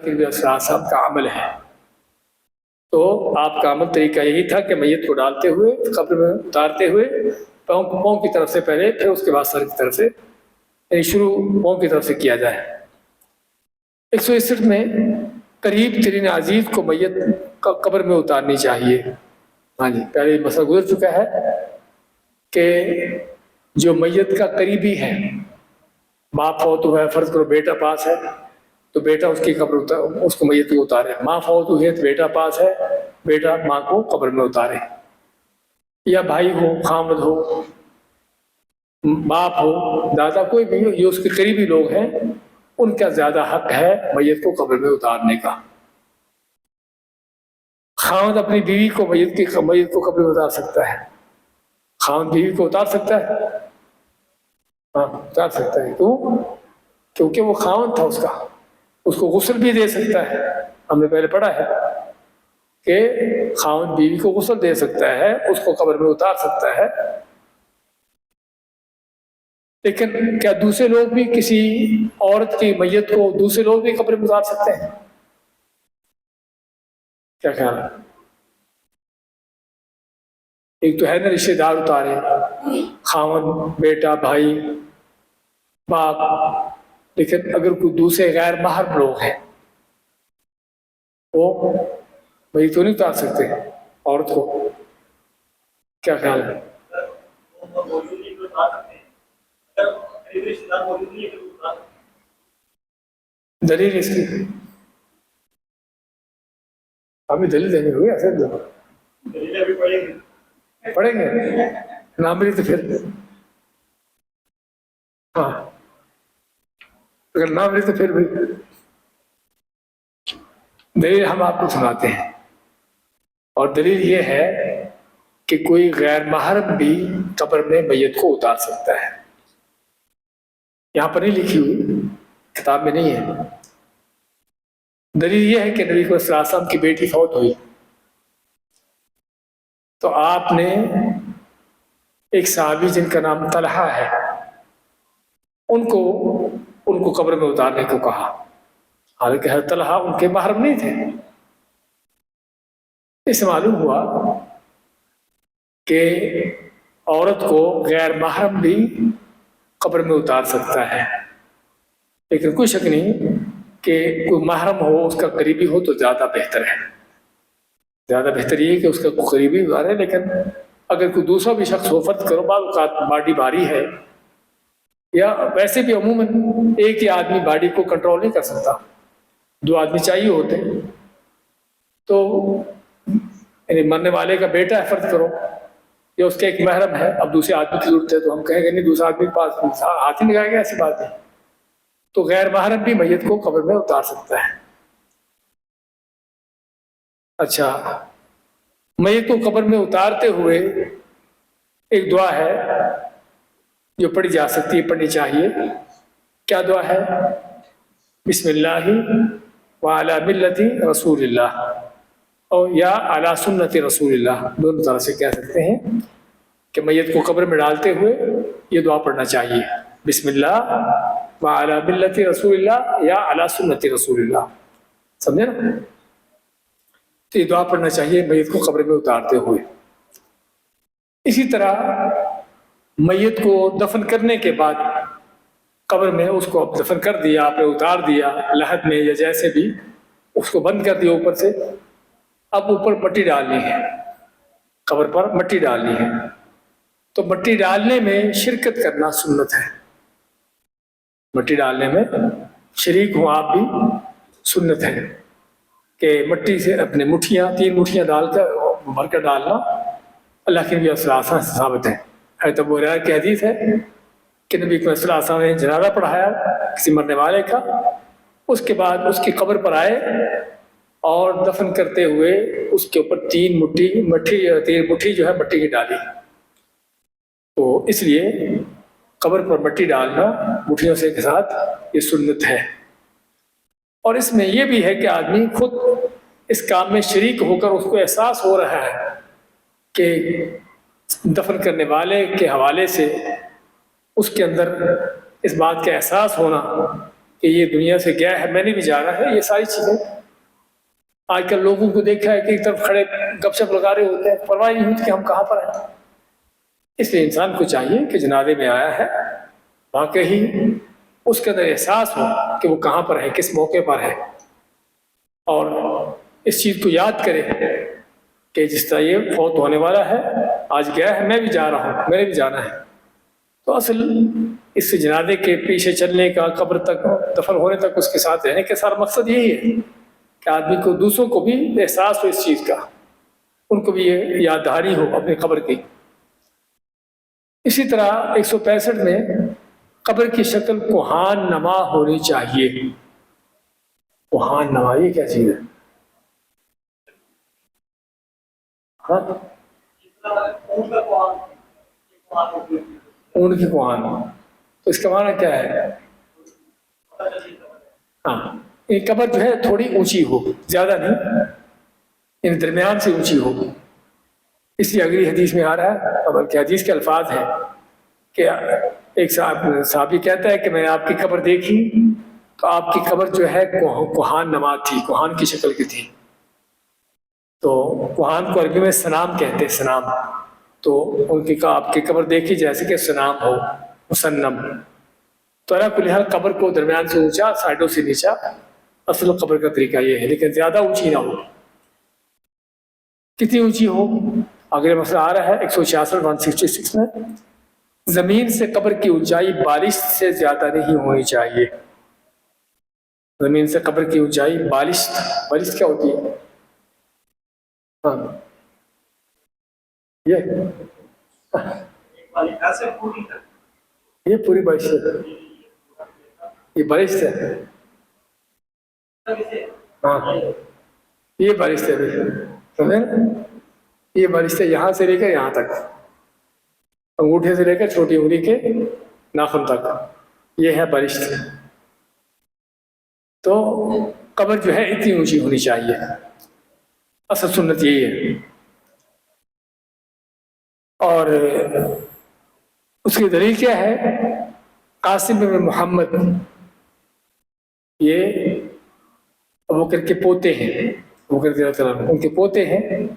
کے نبی صلی اللہ علیہ وسلم کا عمل ہے۔ تو آپ کا عمل طریقہ یہی تھا کہ میت کو ڈالتے ہوئے قبر میں اتارتے ہوئے پاؤں کی طرف سے پہلے، پھر اس کے بعد سر کی طرف سے، یعنی شروع پاؤں کی طرف سے کیا جائے۔ 161 میں قریب ترین عزیز کو میت قبر میں اتارنی چاہیے۔ ہاں جی، پہلے یہ مسئلہ گزر چکا ہے کہ جو میت کا قریبی ہے، ماں فوت ہوا ہے، فرض کرو بیٹا پاس ہے تو بیٹا اس کی قبر اس کو میت کو اتارے، ماں فوت ہوئی ہے تو بیٹا پاس ہے، بیٹا ماں کو قبر میں اتارے، یا بھائی ہو، خامد ہو، باپ ہو، دادا، کوئی بھی ہو، یہ اس کے قریبی لوگ ہیں، ان کا زیادہ حق ہے میت کو قبر میں اتارنے کا۔ خامد اپنی بیوی کو میت کو قبر میں اتار سکتا ہے، خامد بیوی کو اتار سکتا ہے، ہاں اتار سکتا ہے۔ کیوں؟ کیونکہ وہ خامد تھا اس کو غسل بھی دے سکتا ہے۔ ہم نے پہلے پڑھا ہے کہ خامد بیوی کو غسل دے سکتا ہے، اس کو قبر میں اتار سکتا ہے۔ لیکن کیا دوسرے لوگ بھی کسی عورت کی میت کو دوسرے لوگ بھی قبر میں اتار سکتے ہیں؟ کیا خیال ہے؟ ایک تو ہے نا رشتے دار اتارے، خامد، بیٹا، بھائی، باپ، لیکن اگر کوئی دوسرے غیر محرم لوگ ہیں وہ وہی تو نہیں اتار سکتے عورت کو۔ کیا خیال ہے؟ دلیل اس کی ابھی دلیل دینی ہوئی ایسے پڑھیں گے نہ ملی تو پھر ہاں، اگر نہ ملی تو پھر بھی دلیل ہم آپ کو سناتے ہیں۔ اور دلیل یہ ہے کہ کوئی غیر محرم بھی قبر میں میت کو اتار سکتا ہے۔ یہاں پر نہیں لکھی ہوئی، کتاب میں نہیں ہے۔ دلیل یہ ہے کہ نبی صلی اللہ علیہ وسلم کی بیٹی فوت ہوئی تو آپ نے ایک صحابی جن کا نام طلحہ ہے ان کو قبر میں اتارنے کو کہا، حالانکہ حضرت طلحہ ان کے محرم نہیں تھے۔ اس سے معلوم ہوا کہ عورت کو غیر محرم بھی قبر میں اتار سکتا ہے، لیکن کوئی شک نہیں کہ کوئی محرم ہو، اس کا قریبی ہو تو زیادہ بہتر ہے۔ زیادہ بہتر یہ ہے کہ اس کا کوئی قریبی اتارے، لیکن اگر کوئی دوسرا بھی شخص ہو، فرض کرو بعض اوقات باڈی بھاری ہے، یا ویسے بھی عموماً ایک ہی آدمی باڈی کو کنٹرول نہیں کر سکتا، 2 آدمی چاہیے ہوتے، تو یعنی مرنے والے کا بیٹا ہے فرض کرو، یا اس کے ایک محرم ہے، اب دوسرے آدمی کی ضرورت ہے تو ہم کہیں گے نہیں دوسرا آدمی کے پاس ہاتھ ہی لگائے گا، ایسی بات ہے۔ تو غیر محرم بھی میت کو قبر میں اتار سکتا ہے۔ اچھا، میت کو قبر میں اتارتے ہوئے ایک دعا ہے جو پڑھی جا سکتی ہے، پڑھنی چاہیے۔ کیا دعا ہے؟ بسم اللہ وعلی ملت رسول اللہ، اور یا علی سنت رسول اللہ، دونوں طرح سے کہہ سکتے ہیں کہ میت کو قبر میں ڈالتے ہوئے یہ دعا پڑھنا چاہیے، بسم اللہ وعلی ملت رسول اللہ یا علی سنت رسول اللہ، سمجھے نا؟ تو یہ دعا پڑھنا چاہیے میت کو قبر میں اتارتے ہوئے۔ اسی طرح میت کو دفن کرنے کے بعد قبر میں اس کو اب دفن کر دیا، آپ نے اتار دیا لحد میں یا جیسے بھی، اس کو بند کر دیا اوپر سے، اب اوپر مٹی ڈالنی ہے، قبر پر مٹی ڈالنی ہے۔ تو مٹی ڈالنے میں شرکت کرنا سنت ہے، مٹی ڈالنے میں شریک ہوں آپ بھی، سنت ہے کہ مٹی سے اپنے مٹھیاں 3 مٹھیاں ڈال کر بھر کر ڈالنا اللہ کے نبی صلی اللہ علیہ وسلم سے ثابت ہے۔ حضرت ابو ہریرہ کی حدیث ہے کہ نبی صلی اللہ علیہ وسلم نے جنازہ پڑھایا کسی مرنے والے کا، اس کے بعد اس کی قبر پر آئے اور دفن کرتے ہوئے اس کے اوپر 3 مٹھی جو ہے مٹی کی ڈالی۔ تو اس لیے قبر پر مٹی ڈالنا مٹھیوں سے کے ساتھ یہ سنت ہے۔ اور اس میں یہ بھی ہے کہ آدمی خود اس کام میں شریک ہو کر اس کو احساس ہو رہا ہے کہ دفن کرنے والے کے حوالے سے اس کے اندر اس بات کا احساس ہونا کہ یہ دنیا سے گیا ہے، میں نے بھی جانا ہے، یہ ساری چیزیں آج کل لوگوں کو دیکھا ہے کہ ایک طرف کھڑے گپ شپ لگا رہے ہوتے ہیں، پرواہ نہیں ہوتی کہ ہم کہاں پر ہیں۔ اس لیے انسان کو چاہیے کہ جنازے میں آیا ہے واقعی اس کے اندر احساس ہو کہ وہ کہاں پر ہے، کس موقع پر ہے، اور اس چیز کو یاد کرے کہ جس طرح یہ فوت ہونے والا ہے، آج گیا ہے، میں بھی جا رہا ہوں، میں نے بھی جانا ہے۔ تو اصل اس جنازے کے پیچھے چلنے کا، قبر تک دفن ہونے تک اس کے ساتھ رہنے کا سارا مقصد یہی ہے کہ آدمی کو، دوسروں کو بھی احساس ہو اس چیز کا، ان کو بھی یہ یادداری ہو اپنی قبر کی۔ اسی طرح 165 میں قبر کی شکل کوہان نما ہونی چاہیے۔ کوہان نما یہ کیا چیز ہے؟ ہاں، اونٹ کی کوہان، تو اس کا معنی کیا ہے؟ ہاں، یہ قبر جو ہے تھوڑی اونچی ہو، زیادہ نہیں، ان درمیان سے اونچی ہو۔ اس لیے اگلی حدیث میں آ رہا ہے، بلکہ حدیث کے الفاظ ہیں کہ ایک صحابی کہتا ہے کہ میں نے آپ کی قبر دیکھی تو آپ کی قبر جو ہے کوہان نما تھی، کوہان کی شکل کی تھی۔ تو کوہان کو عربی میں سنام کہتے ہیں، سنام۔ تو ان کی آپ کی قبر دیکھی جیسے کہ سنام ہو، مسنم۔ تو اللہ کل حال قبر کو درمیان سے اونچا، سائڈوں سے نیچا، اصل قبر کا طریقہ یہ ہے، لیکن زیادہ اونچی نہ ہو۔ کتنی اونچی ہو؟ اگلے مسئلہ آ رہا ہے 166 166 میں، زمین سے قبر کی اونچائی بالش سے زیادہ نہیں ہونی چاہیے۔ زمین سے قبر کی اونچائی بالش، بالش کیا ہوتی ہے؟ ہاں، یہ پوری بالش ہے، یہ بالش ہے، ہاں یہ بالش ہے، سمجھے نا؟ یہ بالش ہے یہاں سے لے کر یہاں تک، انگوٹھے سے لے کر چھوٹی انگلی کے ناخن تک، یہ ہے بالشت۔ تو قبر جو ہے اتنی اونچی ہونی چاہیے، اصل سنت یہی ہے۔ اور اس کی دلیل کیا ہے؟ قاسم بن محمد، یہ ابوبکر کے پوتے ہیں، ابوبکر رضی اللہ عنہ ان کے پوتے ہیں،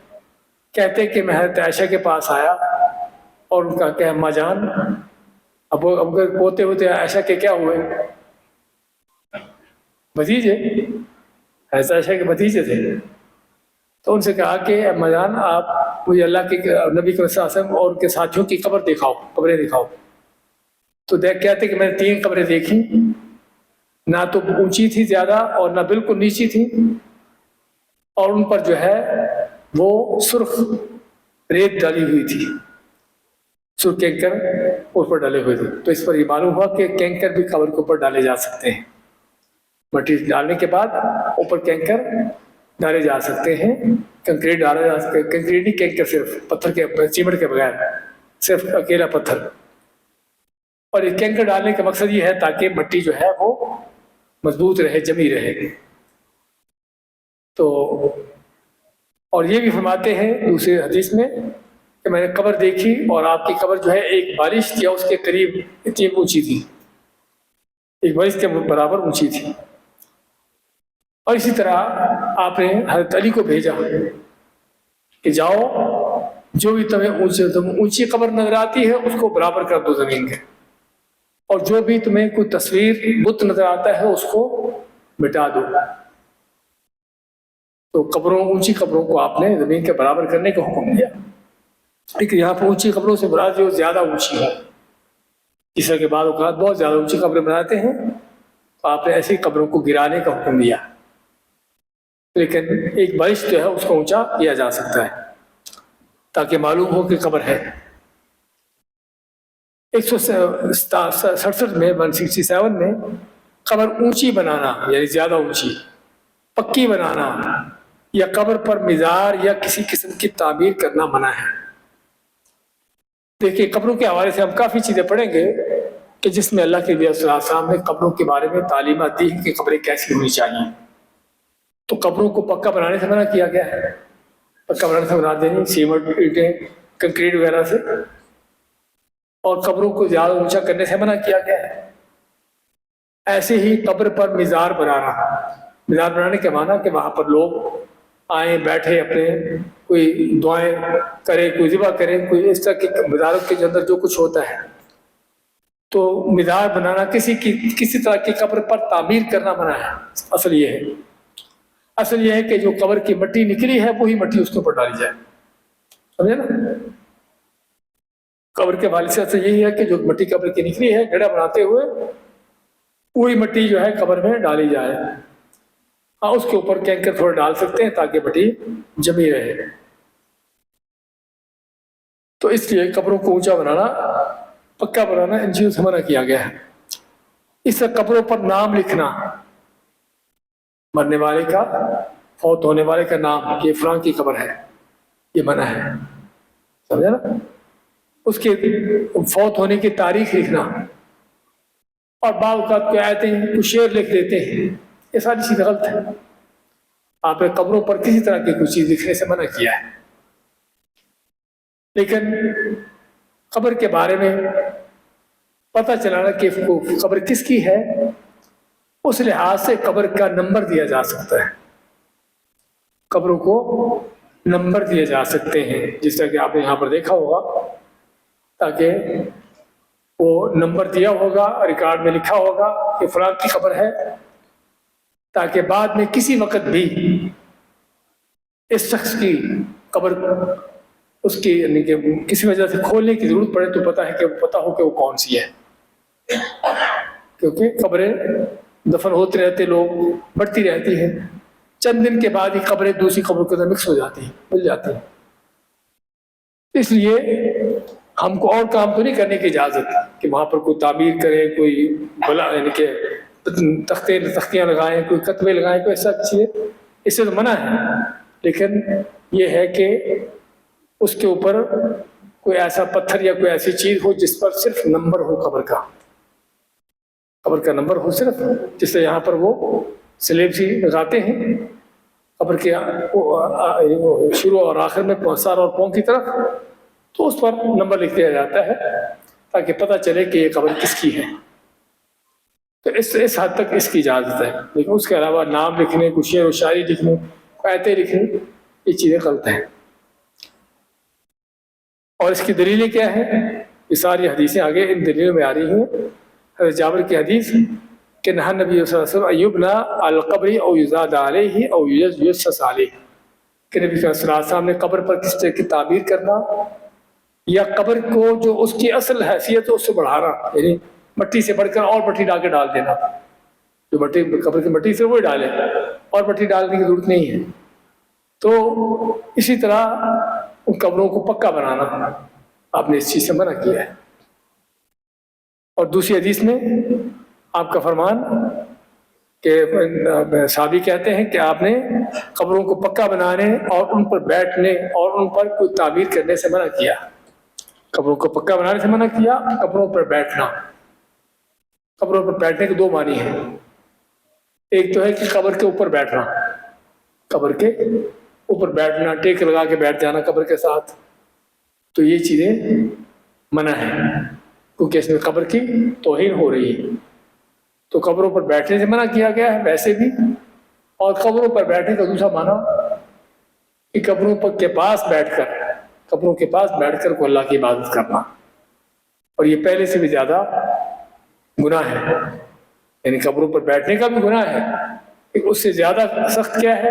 کہتے کہ میں حضرت عائشہ کے پاس آیا اور ان کا کہ اماں جان، ابوبکر پوتے ہوتے عائشہ کے کیا ہوئے؟ بھتیجے، حضرت عائشہ کے بھتیجے تھے۔ تو ان سے کہا کہ اماں جان آپ مجھے اللہ کے نبی صلی اللہ علیہ وسلم اور ان کے ساتھیوں کی قبر دکھاؤ، قبریں دکھاؤ۔ تو کہتے کہ میں نے 3 قبریں دیکھی، نہ تو اونچی تھی زیادہ اور نہ بالکل نیچی تھی، اور ان پر جو ہے وہ سرخ ریت ڈالی ہوئی تھی، سرخ کینکر اس پر ڈالے ہوئے تھے۔ تو اس پر یہ معلوم ہوا کہ کینکر بھی قبر کے اوپر ڈالے جا سکتے ہیں، مٹی ڈالنے کے بعد اوپر کینکر ڈالے جا سکتے ہیں، کنکریٹ ڈالا جا سکتا ہے، کنکریٹ نہیں، کینکر صرف پتھر کے، سیمنٹ کے بغیر، صرف اکیلا پتھر۔ اور یہ کینکر ڈالنے کا مقصد یہ ہے تاکہ مٹی جو ہے وہ مضبوط رہے، جمی رہے۔ تو اور یہ بھی فرماتے ہیں دوسری حدیث میں کہ میں نے قبر دیکھی اور آپ کی قبر جو ہے ایک بالش یا اس کے قریب اتنی اونچی تھی، ایک بالش کے برابر اونچی تھی۔ اور اسی طرح آپ نے حضرت علی کو بھیجا کہ جاؤ، جو بھی تمہیں اونچی قبر نظر آتی ہے اس کو برابر کر دو زمین کے، اور جو بھی تمہیں کوئی تصویر بت نظر آتا ہے اس کو مٹا دو۔ تو اونچی قبروں کو آپ نے زمین کے برابر کرنے کا حکم دیا، لیکن یہاں پر اونچی قبروں سے مراد جو زیادہ اونچی ہے، اس طرح کے بعد اوقات بہت زیادہ اونچی قبریں بناتے ہیں، تو آپ نے ایسی قبروں کو گرانے کا حکم دیا، لیکن ایک بالش جو ہے اس کو اونچا کیا جا سکتا ہے تاکہ معلوم ہو کہ قبر ہے۔ 167 میں 167 میں قبر اونچی بنانا یعنی زیادہ اونچی، پکی بنانا یا قبر پر مزار یا کسی قسم کی تعمیر کرنا منع ہے۔ دیکھیے قبروں کے حوالے سے ہم کافی چیزیں پڑھیں گے کہ جس میں اللہ کے نبی صلی اللہ علیہ وسلم نے قبروں کے بارے میں تعلیمات دی ہیں کہ قبریں کیسی ہونی چاہیے۔ تو قبروں کو پکا بنانے سے منع کیا گیا ہے، پکا بنانے سے بنا دینی، سیمنٹ، اینٹیں، کنکریٹ وغیرہ سے، اور قبروں کو زیادہ اونچا کرنے سے منع کیا گیا ہے۔ ایسے ہی قبر پر مزار بنانا، مزار بنانے کے معنی کہ وہاں پر لوگ آئیں بیٹھے، اپنے کوئی دعائیں کرے، کوئی ذبح کرے، کوئی اس طرح کے مزاروں کے اندر جو کچھ ہوتا ہے، تو مزار بنانا کسی طرح کی قبر پر تعمیر کرنا منع ہے۔ اصل یہ ہے کہ جو قبر کی مٹی نکلی ہے وہی مٹی اس کے اوپر ڈالی جائے، سمجھے نا؟ قبر کے حوالے سے یہی ہے کہ جو مٹی قبر کی نکلی ہے گڑھا بناتے ہوئے وہی مٹی جو ہے قبر میں ڈالی جائے۔ ہاں، اس کے اوپر کینکر تھوڑے ڈال سکتے ہیں تاکہ مٹی جمی رہے۔ تو اس لیے قبروں کو اونچا بنانا، پکا بنانا ان چیزوں سے منع کیا گیا ہے۔ اس سے قبروں پر نام لکھنا، مرنے والے کا، فوت ہونے والے کا نام، یہ فلاں کی قبر ہے، یہ منع ہے، سمجھا نا؟ اس کے فوت ہونے کی تاریخ لکھنا، اور بعض اوقات کوئی آیتیں، کوئی شعر لکھ دیتے ہیں، یہ ساری چیزیں غلط ہے۔ آپ نے قبروں پر کسی طرح کی کوئی چیز لکھنے سے منع کیا ہے۔ لیکن قبر کے بارے میں پتہ چلانا کہ قبر کس کی ہے، اس لحاظ سے قبر کا نمبر دیا جا سکتا ہے، قبروں کو نمبر دیے جا سکتے ہیں، جس طرح کہ آپ نے یہاں پر دیکھا ہوگا، تاکہ وہ نمبر دیا ہوگا، ریکارڈ میں لکھا ہوگا کہ فلاں کی قبر ہے، تاکہ بعد میں کسی وقت بھی اس شخص کی قبر اس کی یعنی کہ کسی وجہ سے کھولنے کی ضرورت پڑے تو پتہ ہو کہ وہ کون سی ہے، کیونکہ قبریں دفن ہوتے رہتے، لوگ بڑھتی رہتی ہیں، چند دن کے بعد ہی قبریں دوسری قبروں کے اندر مکس ہو جاتی ہیں، مل جاتی ہیں۔ اس لیے ہم کو اور کام تو نہیں کرنے کی اجازت کہ وہاں پر کوئی تعمیر کرے، کوئی یعنی کہ تختیاں لگائیں، کوئی کتبے لگائیں، کوئی ایسا چیز، اس سے تو منع ہے۔ لیکن یہ ہے کہ اس کے اوپر کوئی ایسا پتھر یا کوئی ایسی چیز ہو جس پر صرف نمبر ہو، قبر کا نمبر ہو صرف، جس سے یہاں پر وہ سلیب سی لگاتے ہیں قبر کے شروع اور آخر میں، سر اور پاؤں کی طرف، تو اس پر نمبر لکھ دیا جاتا ہے تاکہ پتہ چلے کہ یہ قبر کس کی ہے۔ تو اس حد تک اس کی اجازت ہے، لیکن اس کے علاوہ نام لکھنے، کچھ شعر و شاعری لکھنے، آیتیں لکھنے، یہ چیزیں غلط ہیں۔ اور اس کی دلیلیں کیا ہیں؟ یہ ساری حدیثیں آگے ان دلیلوں میں آ رہی ہیں۔ حضرت جابر کی حدیث کہ نہا نبی صلی اللہ علیہ وسلم ایبنا القبر او یزاد علیہ او یجسس علیہ، کہ نبی صلی اللہ علیہ وسلم نے قبر پر کس طرح کی تعبیر کرنا، یا قبر کو جو اس کی اصل حیثیت ہے اس سے بڑھانا، یعنی مٹی سے بڑھ کر اور مٹی ڈال کے ڈال دینا، جو مٹی قبر کی مٹی سے وہی ڈالے، اور مٹی ڈالنے کی ضرورت نہیں ہے۔ تو اسی طرح ان قبروں کو پکا بنانا، آپ نے اس چیز سے منع کیا ہے۔ اور دوسری حدیث میں آپ کا فرمان کہ صحابی کہتے ہیں کہ آپ نے قبروں کو پکا بنانے اور ان پر بیٹھنے اور ان پر کوئی تعبیر کرنے سے منع کیا۔ قبروں کو پکا بنانے سے منع کیا، قبروں پر بیٹھنا، قبروں پر بیٹھنے کے دو معنی ہیں۔ ایک تو ہے کہ قبر کے اوپر بیٹھنا، قبر کے اوپر بیٹھنا، ٹیک لگا کے بیٹھ جانا قبر کے ساتھ، تو یہ چیزیں منع ہیں، کیونکہ اس میں قبر کی توہین ہو رہی ہے۔ تو قبروں پر بیٹھنے سے منع کیا گیا ہے ویسے بھی، اور قبروں پر بیٹھنے کا دوسرا معنی کہ قبروں کے پاس بیٹھ کر کو اللہ کی عبادت کرنا، اور یہ پہلے سے بھی زیادہ گناہ ہے۔ یعنی قبروں پر بیٹھنے کا بھی گناہ ہے، لیکن اس سے زیادہ سخت کیا ہے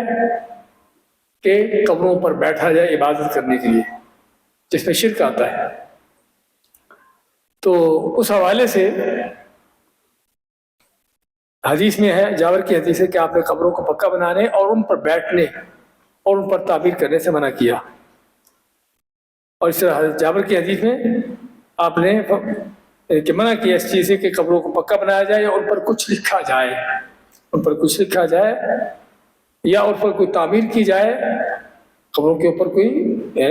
کہ قبروں پر بیٹھا جائے عبادت کرنے کے لیے، جس میں شرک آتا ہے۔ تو اس حوالے سے حدیث میں ہے، جابر کی حدیث ہے کہ آپ نے قبروں کو پکا بنانے اور ان پر بیٹھنے اور ان پر تعبیر کرنے سے منع کیا۔ اور اس طرح جابر کی حدیث میں آپ نے کہ منع کیا اس چیز سے کہ قبروں کو پکا بنایا جائے یا ان پر کچھ لکھا جائے، یا ان پر کوئی تعمیر کی جائے، قبروں کے اوپر کوئی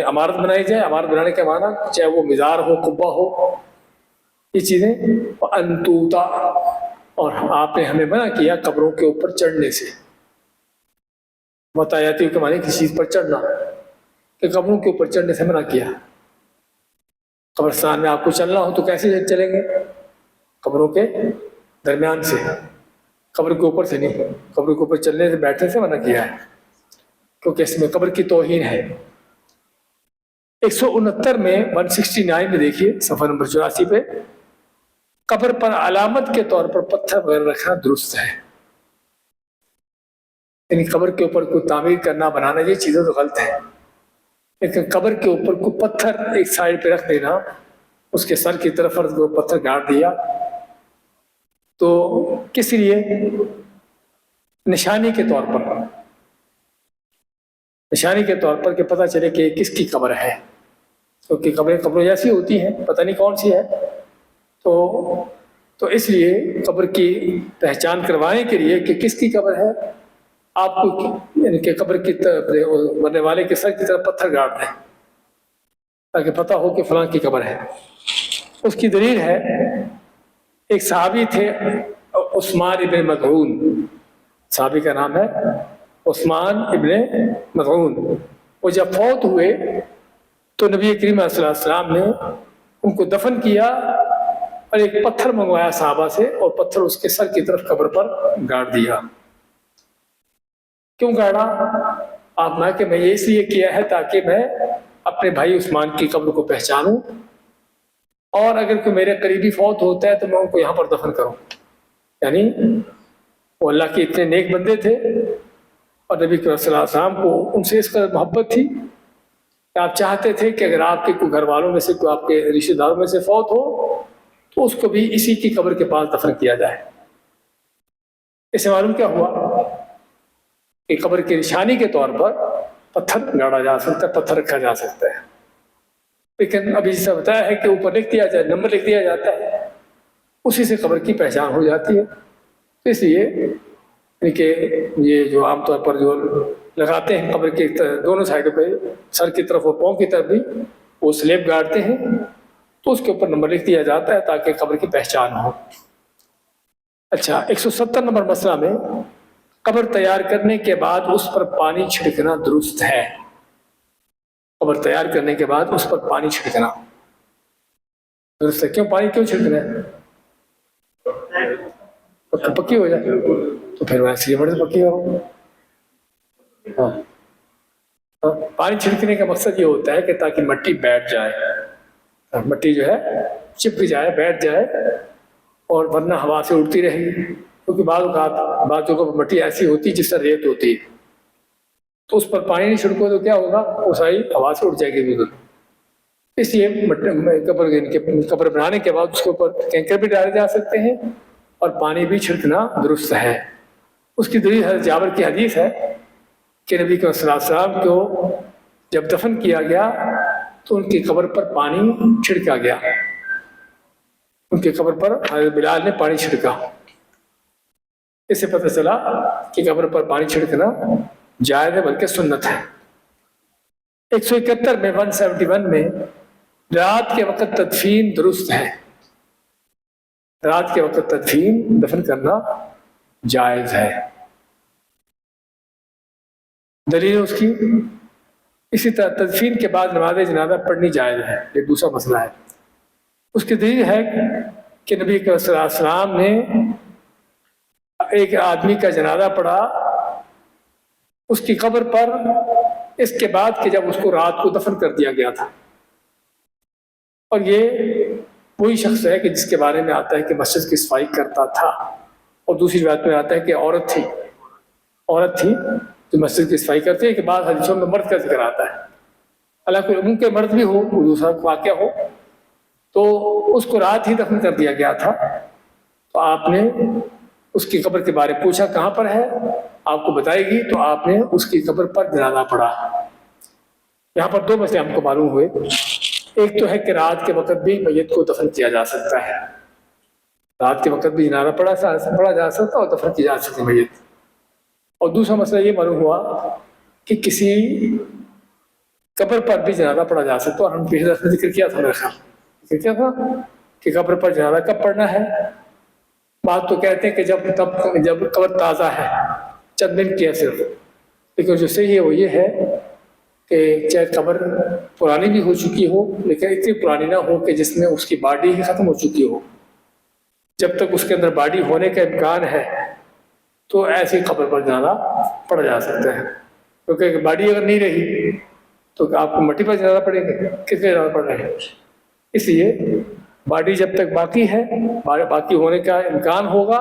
عمارت بنائی جائے۔ عمارت بنانے کا معنی چاہے وہ مزار ہو، قبہ ہو، یہ چیزیں انتوتا، اور آپ نے ہمیں منع کیا قبروں کے اوپر چڑھنے سے۔ متایاتی کے معنی کسی چیز پر چڑھنا، کہ قبروں کے اوپر چڑھنے سے منع کیا۔ قبرستان میں آپ کو چلنا ہو تو کیسے چلیں گے؟ قبروں کے درمیان سے، قبر کے اوپر سے نہیں، قبر کے اوپر چلنے سے بیٹھنے سے منع کیا ہے، کیونکہ اس میں قبر کی توہین ہے۔ 169 میں 169 میں دیکھیے صفحہ نمبر 84 پہ، قبر پر علامت کے طور پر پتھر وغیرہ رکھنا درست ہے، یعنی قبر کے اوپر کوئی تعمیر کرنا بنانا یہ چیزیں تو غلط ہیں، لیکن قبر کے اوپر کوئی پتھر ایک سائڈ پہ رکھ دینا، اس کے سر کی طرف پتھر گاڑ دیا، تو کس لیے؟ نشانی کے طور پر، نشانی کے طور پر کہ پتہ چلے کہ کس کی قبر ہے، کیونکہ قبریں جیسی ہوتی ہیں پتہ نہیں کون سی ہے، تو اس لیے قبر کی پہچان کروانے کے لیے کہ کس کی قبر ہے، آپ کو یعنی کہ قبر کی مرنے والے کے سر کی طرف پتھر گاڑ دیں تاکہ پتہ ہو کہ فلاں کی قبر ہے۔ اس کی دلیل ہے، ایک صحابی تھے عثمان ابن مدعون، صحابی کا نام ہے عثمان ابن مدعون، وہ جب فوت ہوئے تو نبی کریم صلی اللہ علیہ وسلم نے ان کو دفن کیا اور ایک پتھر منگوایا صحابہ سے، اور پتھر اس کے سر کی طرف قبر پر گاڑ دیا۔ کیوں گاڑا؟ آپ نے کہ میں یہ اس لیے کیا ہے تاکہ میں اپنے بھائی عثمان کی قبر کو پہچانوں، اور اگر کوئی میرے قریبی فوت ہوتا ہے تو میں ان کو یہاں پر دفن کروں۔ یعنی وہ اللہ کے اتنے نیک بندے تھے، اور نبی صلی اللہ علیہ وسلم کو ان سے اس قدر محبت تھی کہ آپ چاہتے تھے کہ اگر آپ کے کوئی گھر والوں میں سے کوئی آپ کے رشتہ داروں میں سے فوت ہو تو اس کو بھی اسی کی قبر کے پاس دفن کیا جائے۔ اس سے معلوم کیا ہوا کہ قبر کی نشانی کے طور پر پتھر گاڑا جا سکتا ہے، پتھر رکھا جا سکتا ہے، لیکن ابھی جیسا بتایا ہے کہ اوپر لکھ دیا جائے، نمبر لکھ دیا جاتا ہے، اسی سے قبر کی پہچان ہو جاتی ہے۔ تو اس لیے کہ یہ جو عام طور پر جو لگاتے ہیں قبر کے دونوں سائڈوں پہ، سر کی طرف اور پاؤں کی طرف بھی وہ سلیب گاڑتے ہیں، تو اس کے اوپر نمبر لکھ دیا جاتا ہے تاکہ قبر کی پہچان ہو۔ اچھا، 170 نمبر مسئلہ میں قبر تیار کرنے کے بعد اس پر پانی چھڑکنا درست ہے۔ قبر تیار کرنے کے بعد اس پر پانی چھڑکنا درست ہے۔ کیوں پانی کیوں چھڑکنا ہے؟ پکی ہو جائے تو پھر میں سیمنٹ سے پکی ہو۔ پانی چھڑکنے کا مقصد یہ ہوتا ہے کہ تاکہ مٹی بیٹھ جائے، مٹی جو ہے چپک جائے، بیٹھ جائے، اور ورنہ ہوا سے اڑتی رہے گی، کیونکہ بعض جگہوں پر مٹی ایسی ہوتی ہے جس سے ریت ہوتی ہے، تو اس پر پانی نہیں چھڑکو تو کیا ہوگا، وہ ساری ہوا سے اڑ جائے گی بالکل۔ اس لیے قبر بنانے کے بعد اس کے اوپر کینکر بھی ڈالے جا سکتے ہیں اور پانی بھی چھڑکنا درست ہے۔ اس کی دلیل حضرت جابر کی حدیث ہے کہ نبی صلی اللہ علیہ وسلم کو جب دفن کیا گیا تو ان کی قبر پر پانی چھڑکا گیا، ان کی قبر پر حضرت بلال نے پانی چھڑکا۔ اس سے پتہ چلا کہ قبر پر پانی چھڑکنا جائز ہے بلکہ سنت ہے۔ 171 میں 171 میں رات کے وقت تدفین درست ہے، رات کے وقت تدفین دفن کرنا جائز ہے۔ دلیل اس کی، اسی طرح تدفین کے بعد نماز جنازہ پڑھنی جائز ہے، یہ دوسرا مسئلہ ہے۔ اس کی دلیل ہے کہ نبی صلی اللہ علیہ وسلم نے ایک آدمی کا جنازہ پڑھا اس کی قبر پر، اس کے بعد کہ جب اس کو رات کو دفن کر دیا گیا تھا، اور یہ وہی شخص ہے کہ جس کے بارے میں آتا ہے کہ مسجد کی صفائی کرتا تھا، اور دوسری بات میں آتا ہے کہ عورت تھی جو مسجد کی صفائی کرتی ہے، کہ بعض حدیثوں میں مرد کا ذکر آتا ہے، حالانکہ ان کے مرد بھی ہو، دوسرا واقعہ ہو، تو اس کو رات ہی دفن کر دیا گیا تھا۔ تو آپ نے اس کی قبر کے بارے پوچھا کہاں پر ہے، آپ کو بتائے گی، تو آپ نے اس کی قبر پر جنازہ پڑھا۔ یہاں پر دو مسئلے ہم کو معلوم ہوئے، ایک تو ہے کہ رات کے وقت بھی میت کو دفن کیا جا سکتا ہے، رات کے وقت بھی جنازہ پڑھا جا سکتا اور دفن کی جا سکتی میت، اور دوسرا مسئلہ یہ معلوم ہوا کہ کسی قبر پر بھی جنازہ پڑھا جا سکتا، اور ہم پچھلے درس میں ذکر کیا تھا، میرا خیال کیا تھا کہ قبر پر جنازہ کب پڑھنا ہے۔ بات تو کہتے ہیں کہ جب قبر تازہ ہے، چند دن کی ہے صرف، لیکن جو صحیح ہے وہ یہ ہے کہ چاہے قبر پرانی بھی ہو چکی ہو لیکن اتنی پرانی نہ ہو کہ جس میں اس کی باڈی ہی ختم ہو چکی ہو، جب تک اس کے اندر باڈی ہونے کا امکان ہے تو ایسی قبر پر جنازہ پڑھا جا سکتا ہے، کیونکہ باڈی اگر نہیں رہی تو آپ کو مٹی پر جنازہ پڑیں گے، کس پہ جنازہ پڑھ رہے ہیں؟ اس لیے باڈی جب تک باقی ہے، باقی ہونے کا امکان ہوگا،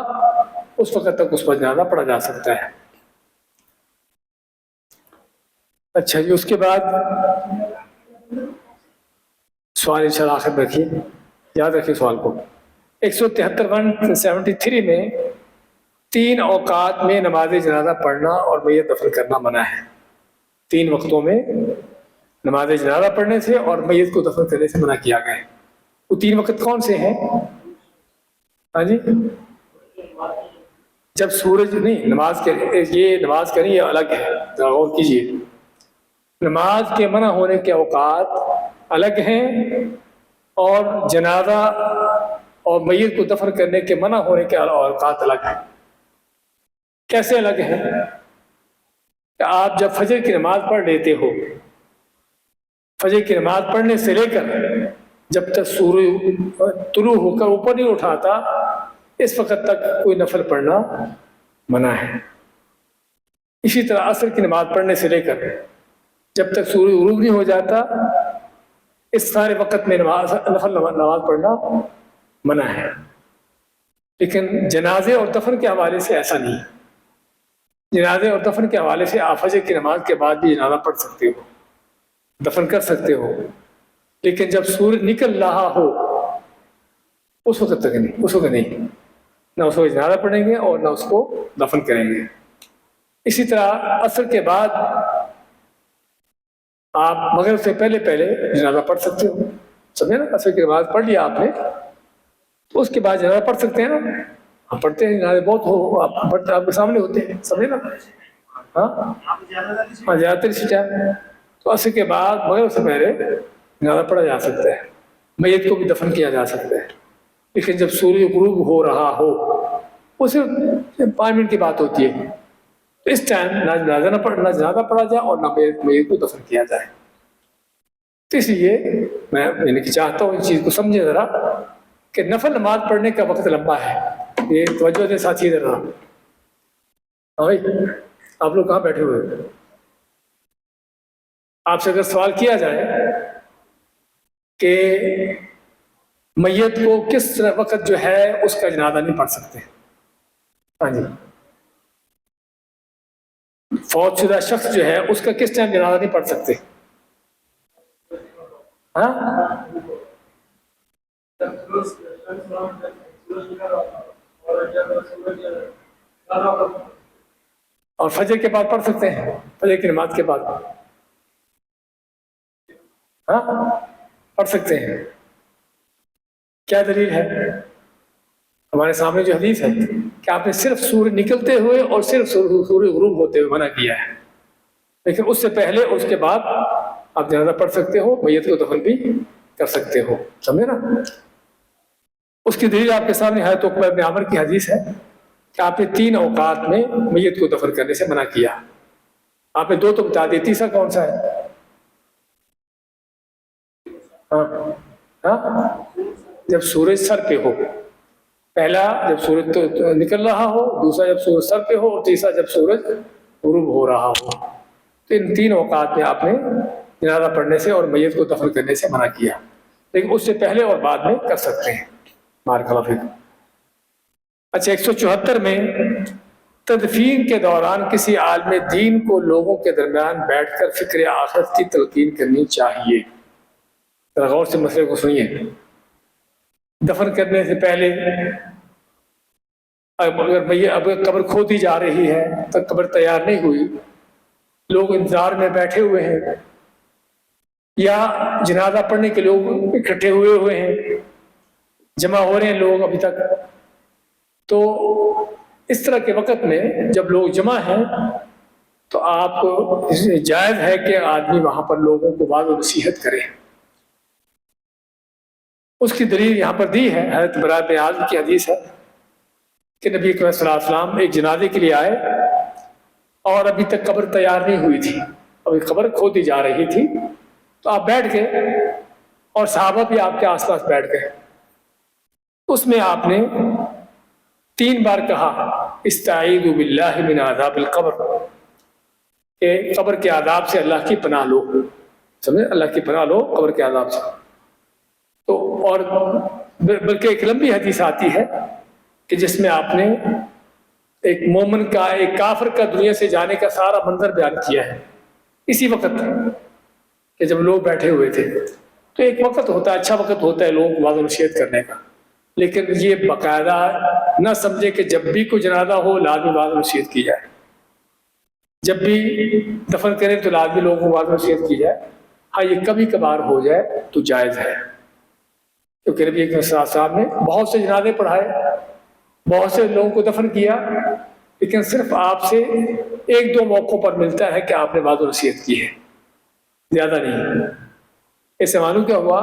اس وقت تک اس پر جنازہ پڑھا جا سکتا ہے۔ اچھا جی، اس کے بعد سوال انشاءاللہ آخر میں رکھیے، یاد رکھیے سوال کو۔ 173 میں 3 اوقات میں نماز جنازہ پڑھنا اور میت دفن کرنا منع ہے۔ 3 وقتوں میں نماز جنازہ پڑھنے سے اور میت کو دفن کرنے سے منع کیا گیا ہے۔ وہ 3 وقت کون سے ہیں؟ ہاں جی، جب سورج نہیں، نماز کے یہ نماز کا نہیں، یہ الگ ہے، غور کیجیے۔ نماز کے منع ہونے کے اوقات الگ ہیں اور جنازہ اور میت کو دفن کرنے کے منع ہونے کے اوقات الگ ہیں۔ کیسے الگ ہیں؟ کہ آپ جب فجر کی نماز پڑھ لیتے ہو، فجر کی نماز پڑھنے سے لے کر جب تک سورج طلوع ہو کر اوپر نہیں اٹھاتا، اس وقت تک کوئی نفل پڑھنا منع ہے۔ اسی طرح عصر کی نماز پڑھنے سے لے کر جب تک سورج غروب نہیں ہو جاتا، اس سارے وقت میں نفل نماز پڑھنا منع ہے۔ لیکن جنازے اور دفن کے حوالے سے ایسا نہیں ہے۔ جنازے اور دفن کے حوالے سے آپ فجر کی نماز کے بعد بھی جنازہ پڑھ سکتے ہو، دفن کر سکتے ہو، لیکن جب سورج نکل رہا ہو اس وقت تک نہیں، اس وقت نہیں، نہ اس کو جنازہ پڑھیں گے اور نہ اس کو دفن کریں گے۔ اسی طرح عصر کے بعد آپ مغرب سے پہلے جنازہ پڑھ سکتے ہو، سمجھے نا؟ عصر کی نماز پڑھ لیا آپ نے تو اس کے بعد جنازہ پڑھ سکتے ہیں نا؟ ہم پڑھتے ہیں، جنازے بہت ہو، آپ کے سامنے ہوتے ہیں، سمجھے نا؟ ہاں، زیادہ تر اسی ٹائم تو عصر کے بعد مغرب سے پہلے جنازہ پڑھا جا سکتا ہے، میت کو بھی دفن کیا جا سکتا ہے۔ لیکن جب سورج غروب ہو رہا ہو، وہ صرف 5 منٹ کی بات ہوتی ہے، تو اس ٹائم نہ جنازہ پڑھا جائے اور نہ میت کو دفن کیا جائے۔ تو اس لیے میں چاہتا ہوں اس چیز کو سمجھے ذرا کہ نفل نماز پڑھنے کا وقت لمبا ہے۔ یہ توجہ دے ساتھی ذرا۔ ہاں بھائی، آپ لوگ کہاں بیٹھے ہوئے؟ آپ سے اگر سوال کیا جائے کہ میت کو کس وقت جو ہے اس کا جنازہ نہیں پڑھ سکتے، ہاں جی، فوت شدہ شخص جو ہے اس کا کس ٹائم جنازہ نہیں پڑھ سکتے؟ ہاں، اور فجر کے بعد پڑھ سکتے ہیں، فجر کی نماز کے بعد ہاں پڑھ سکتے ہیں۔ کیا دلیل ہے؟ ہمارے سامنے جو حدیث ہے کہ آپ نے صرف سورج نکلتے ہوئے اور صرف سورج غروب ہوتے ہوئے منع کیا ہے، لیکن اس سے پہلے اور اس کے بعد آپ جنازہ پڑھ سکتے ہو، میت کو دفن بھی کر سکتے ہو، سمجھے نا؟ اس کی دلیل آپ کے سامنے حضرت عقبہ بن عامر کی حدیث ہے کہ آپ نے 3 اوقات میں میت کو دفن کرنے سے منع کیا۔ آپ نے 2 تو بتا دی، تیسرا کون سا ہے؟ ہاں، جب سورج سر پہ ہو، پہلا جب سورج تو نکل رہا ہو، دوسرا جب سورج سر پہ ہو، اور تیسرا جب سورج غروب ہو رہا ہو۔ تو ان 3 اوقات میں آپ نے جنازہ پڑھنے سے اور میت کو دفن کرنے سے منع کیا، لیکن اس سے پہلے اور بعد میں کر سکتے ہیں۔ بارک اللہ فیکم۔ اچھا، 174 میں تدفین کے دوران کسی عالم دین کو لوگوں کے درمیان بیٹھ کر فکر آخرت کی تلقین کرنی چاہیے۔ ذرا غور سے مسئلے کو سنیے۔ دفن کرنے سے پہلے اگر قبر کھودی جا رہی ہے، تب قبر تیار نہیں ہوئی، لوگ انتظار میں بیٹھے ہوئے ہیں، یا جنازہ پڑھنے کے لوگ اکٹھے ہوئے ہیں، جمع ہو رہے ہیں لوگ ابھی تک، تو اس طرح کے وقت میں جب لوگ جمع ہیں تو آپ کو جائز ہے کہ آدمی وہاں پر لوگوں کو وعظ و نصیحت کرے۔ اس کی دلیل یہاں پر دی ہے، حضرت براء بن عازب کی حدیث ہے کہ نبی کریم صلی اللہ علیہ وسلم ایک جنازے کے لیے آئے اور ابھی تک قبر تیار نہیں ہوئی تھی، ابھی قبر کھودی جا رہی تھی، تو آپ بیٹھ گئے اور صحابہ بھی آپ کے آس پاس بیٹھ گئے۔ اس میں آپ نے 3 بار کہا استعیذوا باللہ من عذاب القبر، کہ قبر کے عذاب سے اللہ کی پناہ لو، سمجھے، اللہ کی پناہ لو قبر کے عذاب سے۔ تو اور بلکہ ایک لمبی حدیث آتی ہے کہ جس میں آپ نے ایک مومن کا، ایک کافر کا دنیا سے جانے کا سارا منظر بیان کیا ہے اسی وقت کہ جب لوگ بیٹھے ہوئے تھے۔ تو ایک وقت ہوتا ہے، اچھا وقت ہوتا ہے لوگوں کو وعظ و نصیحت کرنے کا، لیکن یہ باقاعدہ نہ سمجھے کہ جب بھی کوئی جنازہ ہو لازمی وعظ و نصیحت کی جائے، جب بھی دفن کریں تو لازمی لوگوں کو وعظ و نصیحت کی جائے۔ ہاں یہ کبھی کبھار ہو جائے تو جائز ہے، کیونکہ نبی اکرم صلی اللہ علیہ وسلم نے بہت سے جنازے پڑھائے، بہت سے لوگوں کو دفن کیا، لیکن صرف آپ سے ایک دو موقعوں پر ملتا ہے کہ آپ نے وعظ و نصیحت کی ہے، زیادہ نہیں۔ اس سے معلوم کیا ہوا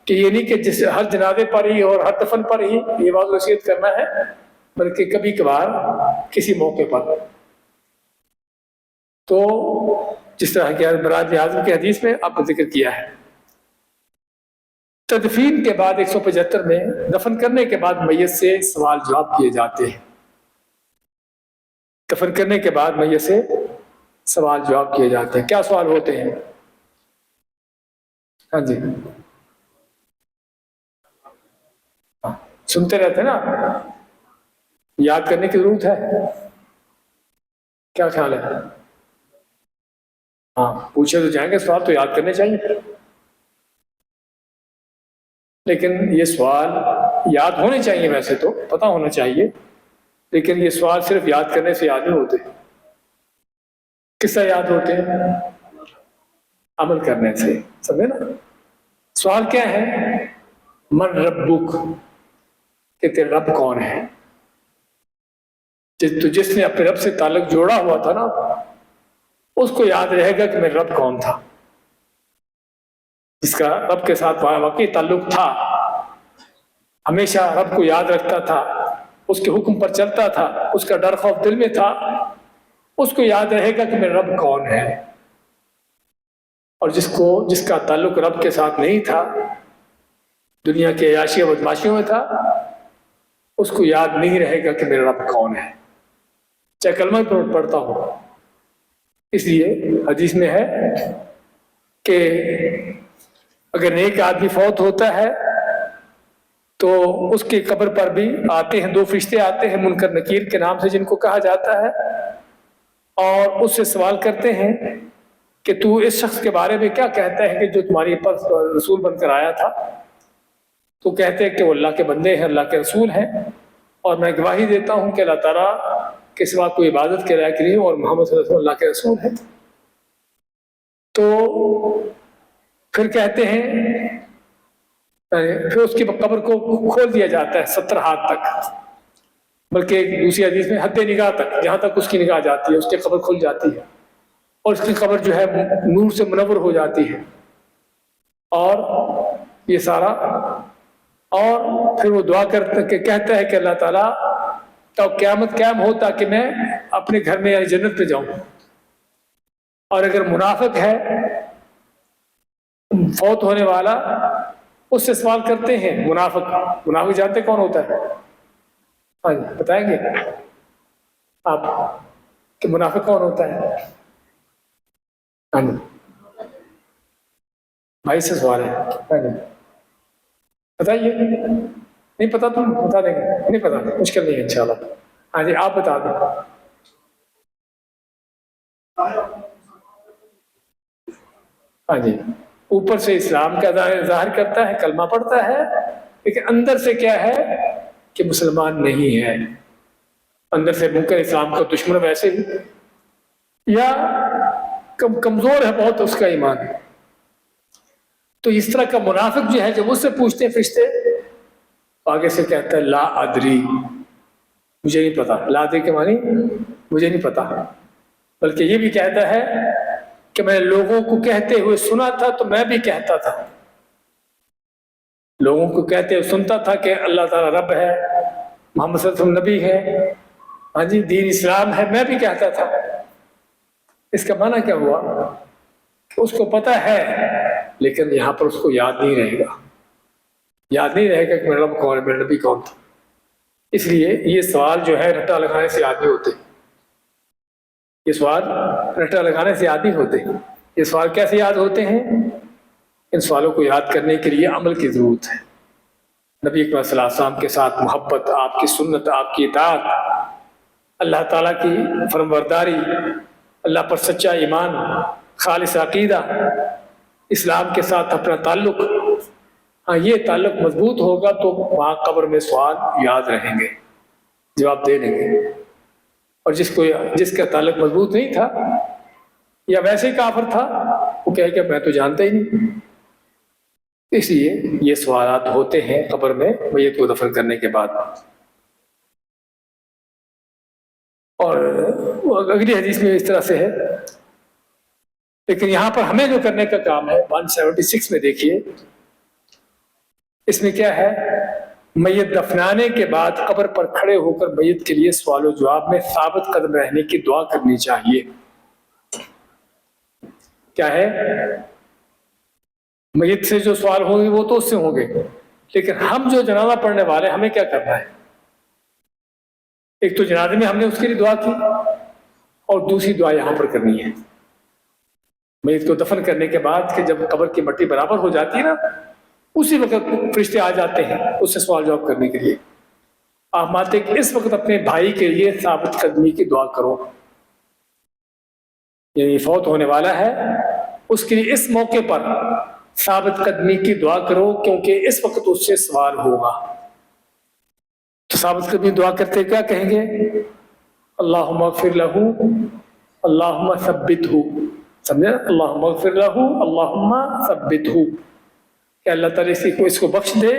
کہ یہ نہیں کہ جس ہر جنازے پر ہی اور ہر دفن پر ہی یہ وعظ و نصیحت کرنا ہے، بلکہ کبھی کبھار کسی موقع پر۔ تو جس طرح کہ برات اعظم کی حدیث میں آپ نے ذکر کیا ہے، تدفین کے بعد 175 میں دفن کرنے کے بعد میت سے سوال جواب کیے جاتے ہیں، دفن کرنے کے بعد میت سے سوال جواب کیے جاتے ہیں۔ کیا سوال ہوتے ہیں؟ ہاں جی سنتے رہتے ہیں نا، یاد کرنے کی ضرورت ہے، کیا خیال ہے؟ ہاں پوچھے تو جائیں گے، سوال تو یاد کرنے چاہیے، لیکن یہ سوال یاد ہونے چاہیے، ویسے تو پتہ ہونا چاہیے، لیکن یہ سوال صرف یاد کرنے سے یاد نہیں ہوتے۔ کس سے یاد ہوتے ہیں؟ عمل کرنے سے، سمجھے نا۔ سوال کیا ہے؟ من ربک، کہ تیرا رب کون ہے؟ تو جس نے اپنے رب سے تعلق جوڑا ہوا تھا نا، اس کو یاد رہے گا کہ میرا رب کون تھا۔ جس کا رب کے ساتھ واقعی تعلق تھا، ہمیشہ رب کو یاد رکھتا تھا، اس کے حکم پر چلتا تھا، اس کا ڈر خوف دل میں تھا، اس کو یاد رہے گا کہ میرا رب کون ہے۔ اور جس کا تعلق رب کے ساتھ نہیں تھا، دنیا کے عیاشی و بدماشیوں میں تھا، اس کو یاد نہیں رہے گا کہ میرا رب کون ہے، چاہے کلمہ پڑھتا ہو۔ اس لیے حدیث میں ہے کہ اگر نیک آدمی فوت ہوتا ہے تو اس کی قبر پر بھی آتے ہیں، دو فرشتے آتے ہیں منکر نکیر کے نام سے جن کو کہا جاتا ہے، اور اس سے سوال کرتے ہیں کہ تو اس شخص کے بارے میں کیا کہتا ہے کہ جو تمہاری پر رسول بن کر آیا تھا؟ تو کہتے ہیں کہ وہ اللہ کے بندے ہیں، اللہ کے رسول ہیں، اور میں گواہی دیتا ہوں کہ اللہ تعالیٰ کے سوا کوئی عبادت کے لائق نہیں اور محمد صلی اللہ علیہ وسلم اللہ کے رسول ہیں۔ تو پھر کہتے ہیں، پھر اس کی قبر کو کھول دیا جاتا ہے 70 ہاتھ تک، بلکہ ایک دوسری حدیث میں حد نگاہ تک، جہاں تک اس کی نگاہ جاتی ہے اس کی قبر کھل جاتی ہے، اور اس کی قبر جو ہے نور سے منور ہو جاتی ہے، اور یہ سارا، اور پھر وہ دعا کہتا ہے کہ اللہ تعالیٰ تو قیامت قائم ہو تاکہ میں اپنے گھر میں یعنی جنت پہ جاؤں۔ اور اگر منافق ہے فوت ہونے والا، اس سے سوال کرتے ہیں، منافق جانتے کون ہوتا ہے؟ ہاں جی بتائیں گے آپ کہ منافق کون ہوتا ہے؟ ہاں جی بھائی سے سوال ہے، ہاں جی بتائیے، نہیں پتا تو بتا دیں گے، نہیں پتا مشکل نہیں ہے انشاءاللہ۔ ہاں جی آپ بتا دیں۔ ہاں جی اوپر سے اسلام کا ظاہر کرتا ہے، کلمہ پڑھتا ہے، لیکن اندر سے کیا ہے کہ مسلمان نہیں ہے، اندر سے منکر اسلام کا دشمن ویسے ہی، یا کمزور ہے بہت اس کا ایمان۔ تو اس طرح کا منافق جو ہے جب اس سے پوچھتے ہیں فرشتے، آگے سے کہتا ہے لا ادری، مجھے نہیں پتا۔ لا ادری کے معنی مجھے نہیں پتا، بلکہ یہ بھی کہتا ہے کہ میں لوگوں کو کہتے ہوئے سنا تھا تو میں بھی کہتا تھا، لوگوں کو کہتے ہوئے سنتا تھا کہ اللہ تعالیٰ رب ہے، محمد صلی اللہ علیہ وسلم نبی ہے، ہاں جی دین اسلام ہے، میں بھی کہتا تھا۔ اس کا معنی کیا ہوا کہ اس کو پتا ہے، لیکن یہاں پر اس کو یاد نہیں رہے گا، یاد نہیں رہے گا کہ میرا رب کون ہے، میرا نبی کون تھا۔ اس لیے یہ سوال جو ہے رٹا لگانے سے عادی ہوتے ہیں، یہ سوال رٹا لگانے سے عادی ہوتے ہیں۔ یہ سوال کیسے یاد ہوتے ہیں؟ ان سوالوں کو یاد کرنے کے لیے عمل کی ضرورت ہے۔ نبی اکرم صلی اللہ علیہ وسلم کے ساتھ محبت، آپ کی سنت، آپ کی اطاعت، اللہ تعالیٰ کی فرمانبرداری، اللہ پر سچا ایمان، خالص عقیدہ، اسلام کے ساتھ اپنا تعلق، ہاں یہ تعلق مضبوط ہوگا تو وہاں قبر میں سوال یاد رہیں گے، جواب دے دیں گے۔ اور جس کا تعلق مضبوط نہیں تھا یا ویسے ہی کافر تھا، وہ کہے کہ میں تو جانتا ہی نہیں۔ اس لیے یہ سوالات ہوتے ہیں قبر میں میت کو دفن کرنے کے بعد۔ اور اگلی حدیث میں اس طرح سے ہے، لیکن یہاں پر ہمیں جو کرنے کا کام ہے 176 میں دیکھیے، اس میں کیا ہے؟ میت دفنانے کے بعد قبر پر کھڑے ہو کر میت کے لیے سوال و جواب میں ثابت قدم رہنے کی دعا کرنی چاہیے۔ کیا ہے؟ میت سے جو سوال ہوں گے وہ تو اس سے ہوں گے، لیکن ہم جو جنازہ پڑھنے والے ہمیں کیا کرنا ہے؟ ایک تو جنازے میں ہم نے اس کے لیے دعا کی، اور دوسری دعا یہاں پر کرنی ہے میت کو دفن کرنے کے بعد، کہ جب قبر کی مٹی برابر ہو جاتی ہے نا، اسی وقت فرشتے آ جاتے ہیں اس سے سوال جواب کرنے کے لیے۔ آپ مانتے کہ اس وقت اپنے بھائی کے لیے ثابت قدمی کی دعا کرو، یعنی فوت ہونے والا ہے اس کے لیے اس موقع پر ثابت قدمی کی دعا کرو، کیونکہ اس وقت اس سے سوال ہوگا۔ تو ثابت قدمی دعا کرتے کیا کہیں گے؟ اللہم اغفر لہ، اللہم ثبتہ، سمجھے؟ اللہم اغفر لہ، اللہم ثبتہ، کہ اللہ تعالیٰ اس کو بخش دے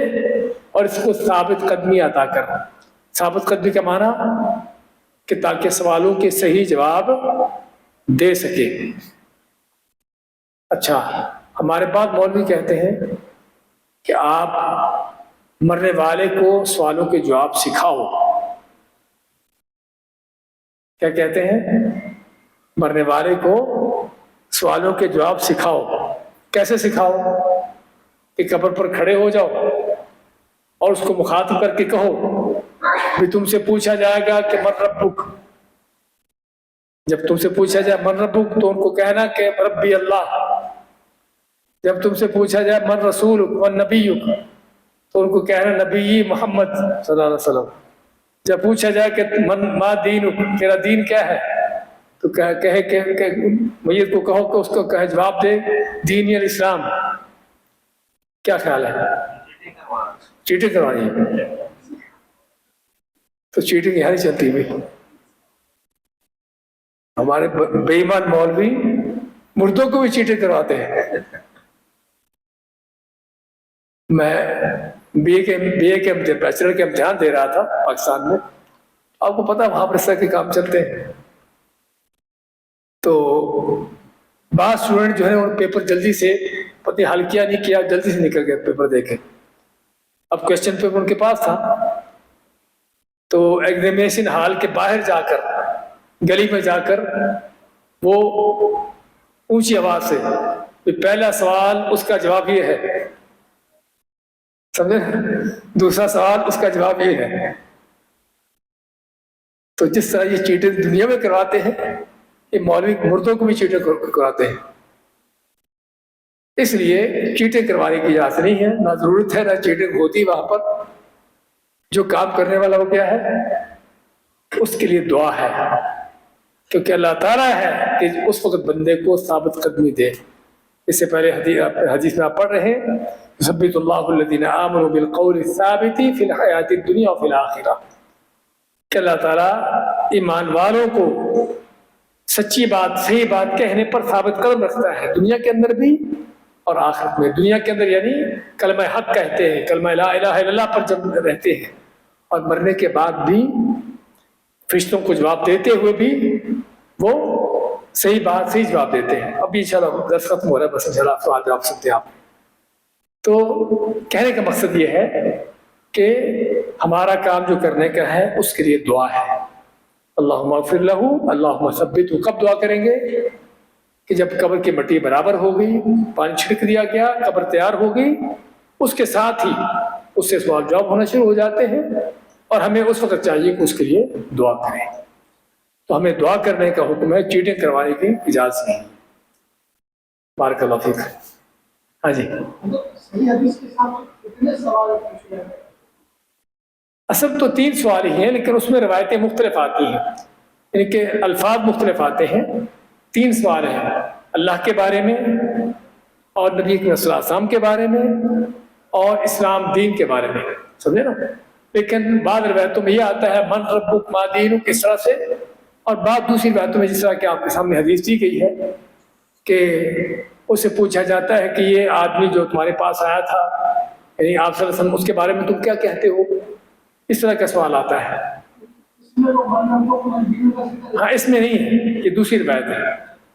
اور اس کو ثابت قدمی عطا کر۔ ثابت قدمی کا معنی کہ تاکہ سوالوں کے صحیح جواب دے سکے۔ اچھا، ہمارے بعد مولوی کہتے ہیں کہ آپ مرنے والے کو سوالوں کے جواب سکھاؤ۔ کیا کہتے ہیں؟ مرنے والے کو سوالوں کے جواب سکھاؤ۔ کیسے سکھاؤ؟ کہ قبر پر کھڑے ہو جاؤ اور اس کو مخاطب کر کے کہو بھی تم سے پوچھا جائے گا کہ من ربک۔ جب تم سے پوچھا جائے من ربک تو ان کو کہنا کہ ربی اللہ۔ جب تم سے پوچھا جائے من رسولک من نبیک تو ان کو کہنا نبی محمد صلی اللہ علیہ وسلم۔ جب پوچھا جائے کہ ما دینک، تیرا دین کیا ہے، تو کہے کہ میت کو کہو کہ اس کو کہے جواب دے دین الاسلام۔ کیا خیال ہے؟ چیٹنگ کروانی ہے؟ تو چیٹنگ یہاں نہیں چلتی بھی۔ ہمارے بے ایمان مولوی مردوں کو بھی چیٹنگ کرواتے ہیں۔ میں بی اے کے بیچلر کے امتحان دے رہا تھا پاکستان میں، آپ کو پتا وہاں پر اس طرح کے کام چلتے ہیں۔ تو بعض اسٹوڈنٹ جو ہے وہ پیپر جلدی سے پتہ حل کیا نہیں کیا، جلدی سے نکل گئے پیپر دے کے۔ اب کوشچن پیپر ان کے پاس تھا، تو ایگزامینیشن ہال کے باہر جا کر، گلی میں جا کر وہ اونچی آواز سے پہلا سوال اس کا جواب یہ ہے، سمجھے؟ دوسرا سوال اس کا جواب یہ ہے۔ تو جس طرح یہ چیٹنگ دنیا میں کرواتے ہیں، یہ مولوی مردوں کو بھی چیٹنگ کرواتے ہیں۔ اس لیے چیٹنگ کروانے کی اجازت نہیں ہے، نہ ضرورت ہے، نہ چیٹنگ ہوتی وہاں پر۔ جو کام کرنے والا وہ کیا ہے؟ اس کے لیے دعا ہے، کیونکہ اللہ تعالیٰ ہے کہ اس وقت بندے کو ثابت قدمی دے۔ اس سے پہلے حدیث میں آپ پڑھ رہے ہیں ثبت اللہ الذین آمنوا بالقول الثابت فی الحیات الدنیا وفی الآخرہ، کہ اللہ تعالیٰ ایمان والوں کو سچی بات، صحیح بات کہنے پر ثابت قدم رکھتا ہے، دنیا کے اندر بھی اور آخرت میں۔ دنیا کے اندر یعنی کلمہ حق کہتے ہیں، کلمہ لا الہ الا اللہ پر جب رہتے ہیں، اور مرنے کے بعد بھی فرشتوں کو جواب دیتے ہوئے بھی وہ صحیح بات، صحیح جواب دیتے ہیں۔ ابھی انشاءاللہ درس ختم ہو رہا ہے، بس انشاءاللہ سوال جواب سکتے ہیں آپ۔ تو کہنے کا مقصد یہ ہے کہ ہمارا کام جو کرنے کا ہے اس کے لیے دعا ہے۔ اللہم اغفر لہ، اللہم ثبتہ۔ کب دعا کریں گے؟ کہ جب قبر کی مٹی برابر ہو گئی، پانی چھڑک دیا گیا، قبر تیار ہو گئی، اس کے ساتھ ہی اس سے سوال جواب ہونا شروع ہو جاتے ہیں، اور ہمیں اس وقت چاہیے کہ اس کے لیے دعا کریں. تو ہمیں دعا کرنے کا حکم ہے، چیٹنگ کروانے کی اجازت نہیں. بارک اللہ فیک. ہاں جی. اصل تو 3 سوال ہی ہیں، لیکن اس میں روایتیں مختلف آتی ہیں، یعنی کہ الفاظ مختلف آتے ہیں. 3 سوال ہیں، اللہ کے بارے میں اور نبی صلی اللہ علیہ وسلم کے بارے میں اور اسلام دین کے بارے میں، سمجھے نا. لیکن بعض روایتوں میں یہ آتا ہے من ربک ما دینک، اس طرح سے. اور بعض دوسری روایتوں میں جس طرح کہ آپ کے سامنے حدیث دی گئی ہے کہ اس سے پوچھا جاتا ہے کہ یہ آدمی جو تمہارے پاس آیا تھا، یعنی آپ صلی اللہ علیہ وسلم، اس کے بارے میں تم کیا کہتے ہو؟ اس طرح کا سوال آتا ہے. ہاں اس میں نہیں ہے، یہ دوسری روایت ہے،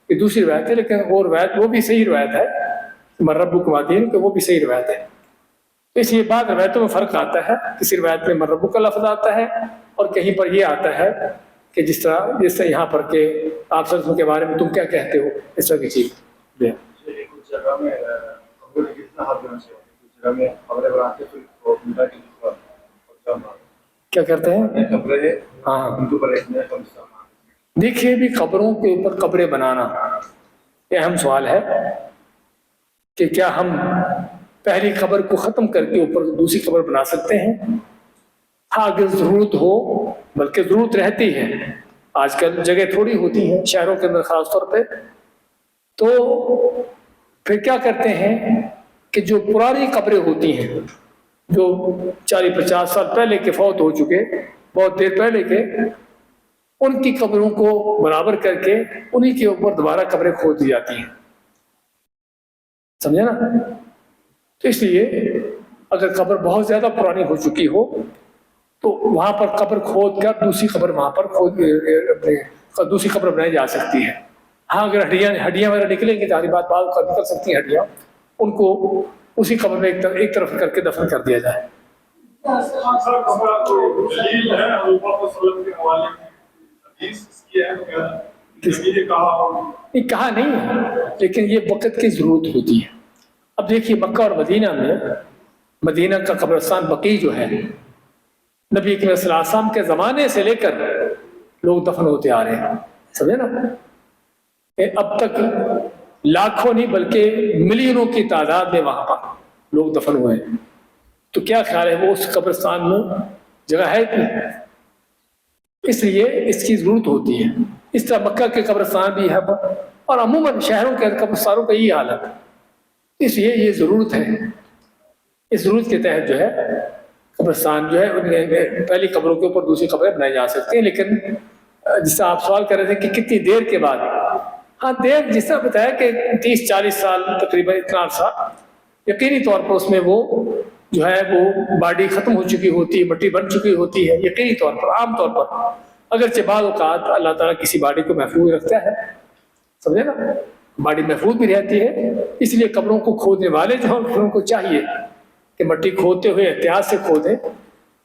یہ دوسری روایت ہے، لیکن وہ روایت وہ بھی صحیح روایت ہے، من ربک ما دینک، کہ وہ بھی صحیح روایت ہے. اس لیے بعض روایتوں میں فرق آتا ہے. کسی روایت میں من ربک کا لفظ آتا ہے اور کہیں پر یہ آتا ہے کہ جس طرح یہاں پر کہ آپ صلی اللہ علیہ وسلم کے بارے میں تم کیا کہتے ہو، اس طرح کی چیز. کیا کرتے ہیں؟ ہاں دیکھیے، بھی قبروں کے اوپر قبریں بنانا یہ اہم سوال ہے کہ کیا ہم پہلی قبر کو ختم کر کے اوپر دوسری قبر بنا سکتے ہیں؟ ہاں اگر ضرورت ہو، بلکہ ضرورت رہتی ہے. آج کل جگہ تھوڑی ہوتی ہے شہروں کے اندر خاص طور پہ، تو پھر کیا کرتے ہیں کہ جو پرانی قبریں ہوتی ہیں، جو 40-50 سال پہلے کے فوت ہو چکے، بہت دیر پہلے کے، ان کی قبروں کو برابر کر کے انہی کے اوپر دوبارہ قبریں کھود دی جاتی ہیں. سمجھے نا؟ تو اس لیے اگر قبر بہت زیادہ پرانی ہو چکی ہو تو وہاں پر قبر کھود کر دوسری قبر وہاں پر دوسری قبر بنائی جا سکتی ہے. ہاں اگر ہڈیاں وغیرہ نکلیں گی، ساری بات نکل سکتی ہیں ہڈیاں، ان کو اسی قبر میں ایک طرف کر کے دفن کر دیا جائے. کہا نہیں ہے، لیکن یہ وقت کی ضرورت ہوتی ہے. اب دیکھیے مکہ اور مدینہ میں، مدینہ کا قبرستان بقیع جو ہے، نبی صلی اللہ علیہ وسلم کے زمانے سے لے کر لوگ دفن ہوتے آ رہے ہیں. سمجھے نا؟ اب تک لاکھوں نہیں بلکہ ملینوں کی تعداد میں وہاں پر لوگ دفن ہوئے ہیں. تو کیا خیال ہے وہ اس قبرستان میں جگہ ہے اتنی؟ اس لیے اس کی ضرورت ہوتی ہے. اس طرح مکہ کے قبرستان بھی ہے، اور عموماً شہروں کے قبرستانوں کا یہی حالت ہے. اس لیے یہ ضرورت ہے، اس ضرورت کے تحت جو ہے قبرستان جو ہے پہلی قبروں کے اوپر دوسری قبریں بنائی جا سکتی ہیں. لیکن جس سے آپ سوال کر رہے تھے کہ کتنی دیر کے بعد، ہاں دیر جس طرح بتایا کہ 30-40 سال تقریباً اتنا عرصہ، یقینی طور پر اس میں وہ جو ہے وہ باڈی ختم ہو چکی ہوتی ہے، مٹی بن چکی ہوتی ہے، یقینی طور پر، عام طور پر. اگرچہ بعض اوقات اللہ تعالیٰ کسی باڈی کو محفوظ رکھتا ہے، سمجھے نا، باڈی محفوظ بھی رہتی ہے. اس لیے قبروں کو کھودنے والے جو ہیں ان کو چاہیے کہ مٹی کھودتے ہوئے احتیاط سے کھودیں،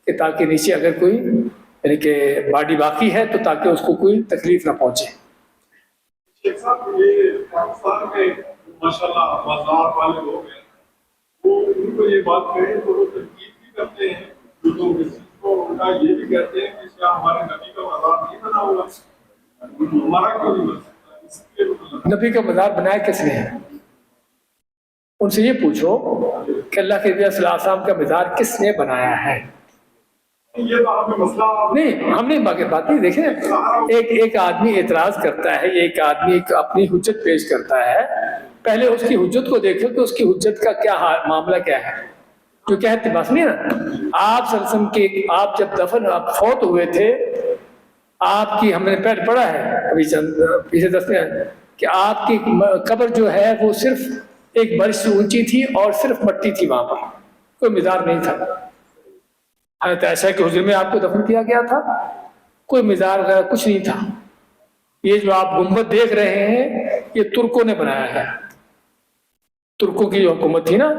کہ تاکہ نیچے اگر کوئی یعنی کہ باڈی باقی ہے تو تاکہ اس کو کوئی تکلیف نہ پہنچے. شیخ صاحب، یہ پاکستان میں ماشاءاللہ بازار والے لوگ ہیں، وہ ان کو یہ بات کہیں تو وہ تنقید بھی کرتے ہیں، جو لوگ اس چیز کو ان کا یہ بھی کہتے ہیں کہ کیا ہمارے نبی کا مزار نہیں بنا ہوا، ہمارا کیوں نہیں بن سکتا؟ نبی کا مزار بنایا کس نے ہے؟ ان سے یہ پوچھو کہ اللہ کے نبی صلی اللہ علیہ وسلم کا مزار کس نے بنایا ہے. یہ تو آپ کا مسئلہ نہیں، ہم نہیں بات نہیں. دیکھیں، ایک آدمی اعتراض کرتا ہے، ایک آدمی اپنی حجت پیش کرتا ہے، پہلے اس کی حجت کو دیکھو کہ اس کی حجت کا کیا معاملہ کیا ہے. جو کہتے بس نہیں نا، آپ صلی اللہ علیہ وسلم کے آپ جب دفن فوت ہوئے تھے، آپ کی ہم نے پہلے پڑھا ہے ابھی چند پیچھے دستے ہیں کہ آپ کی قبر جو ہے وہ صرف ایک برش سے اونچی تھی اور صرف مٹی تھی، وہاں پر کوئی مزار نہیں تھا. حضرت عائشہ کے حجرے میں آپ کو دفن کیا گیا تھا، کوئی مزار وغیرہ کچھ نہیں تھا. یہ جو آپ گنبد دیکھ رہے ہیں یہ ترکوں نے بنایا ہے. ترکوں کی جو حکومت تھی نا،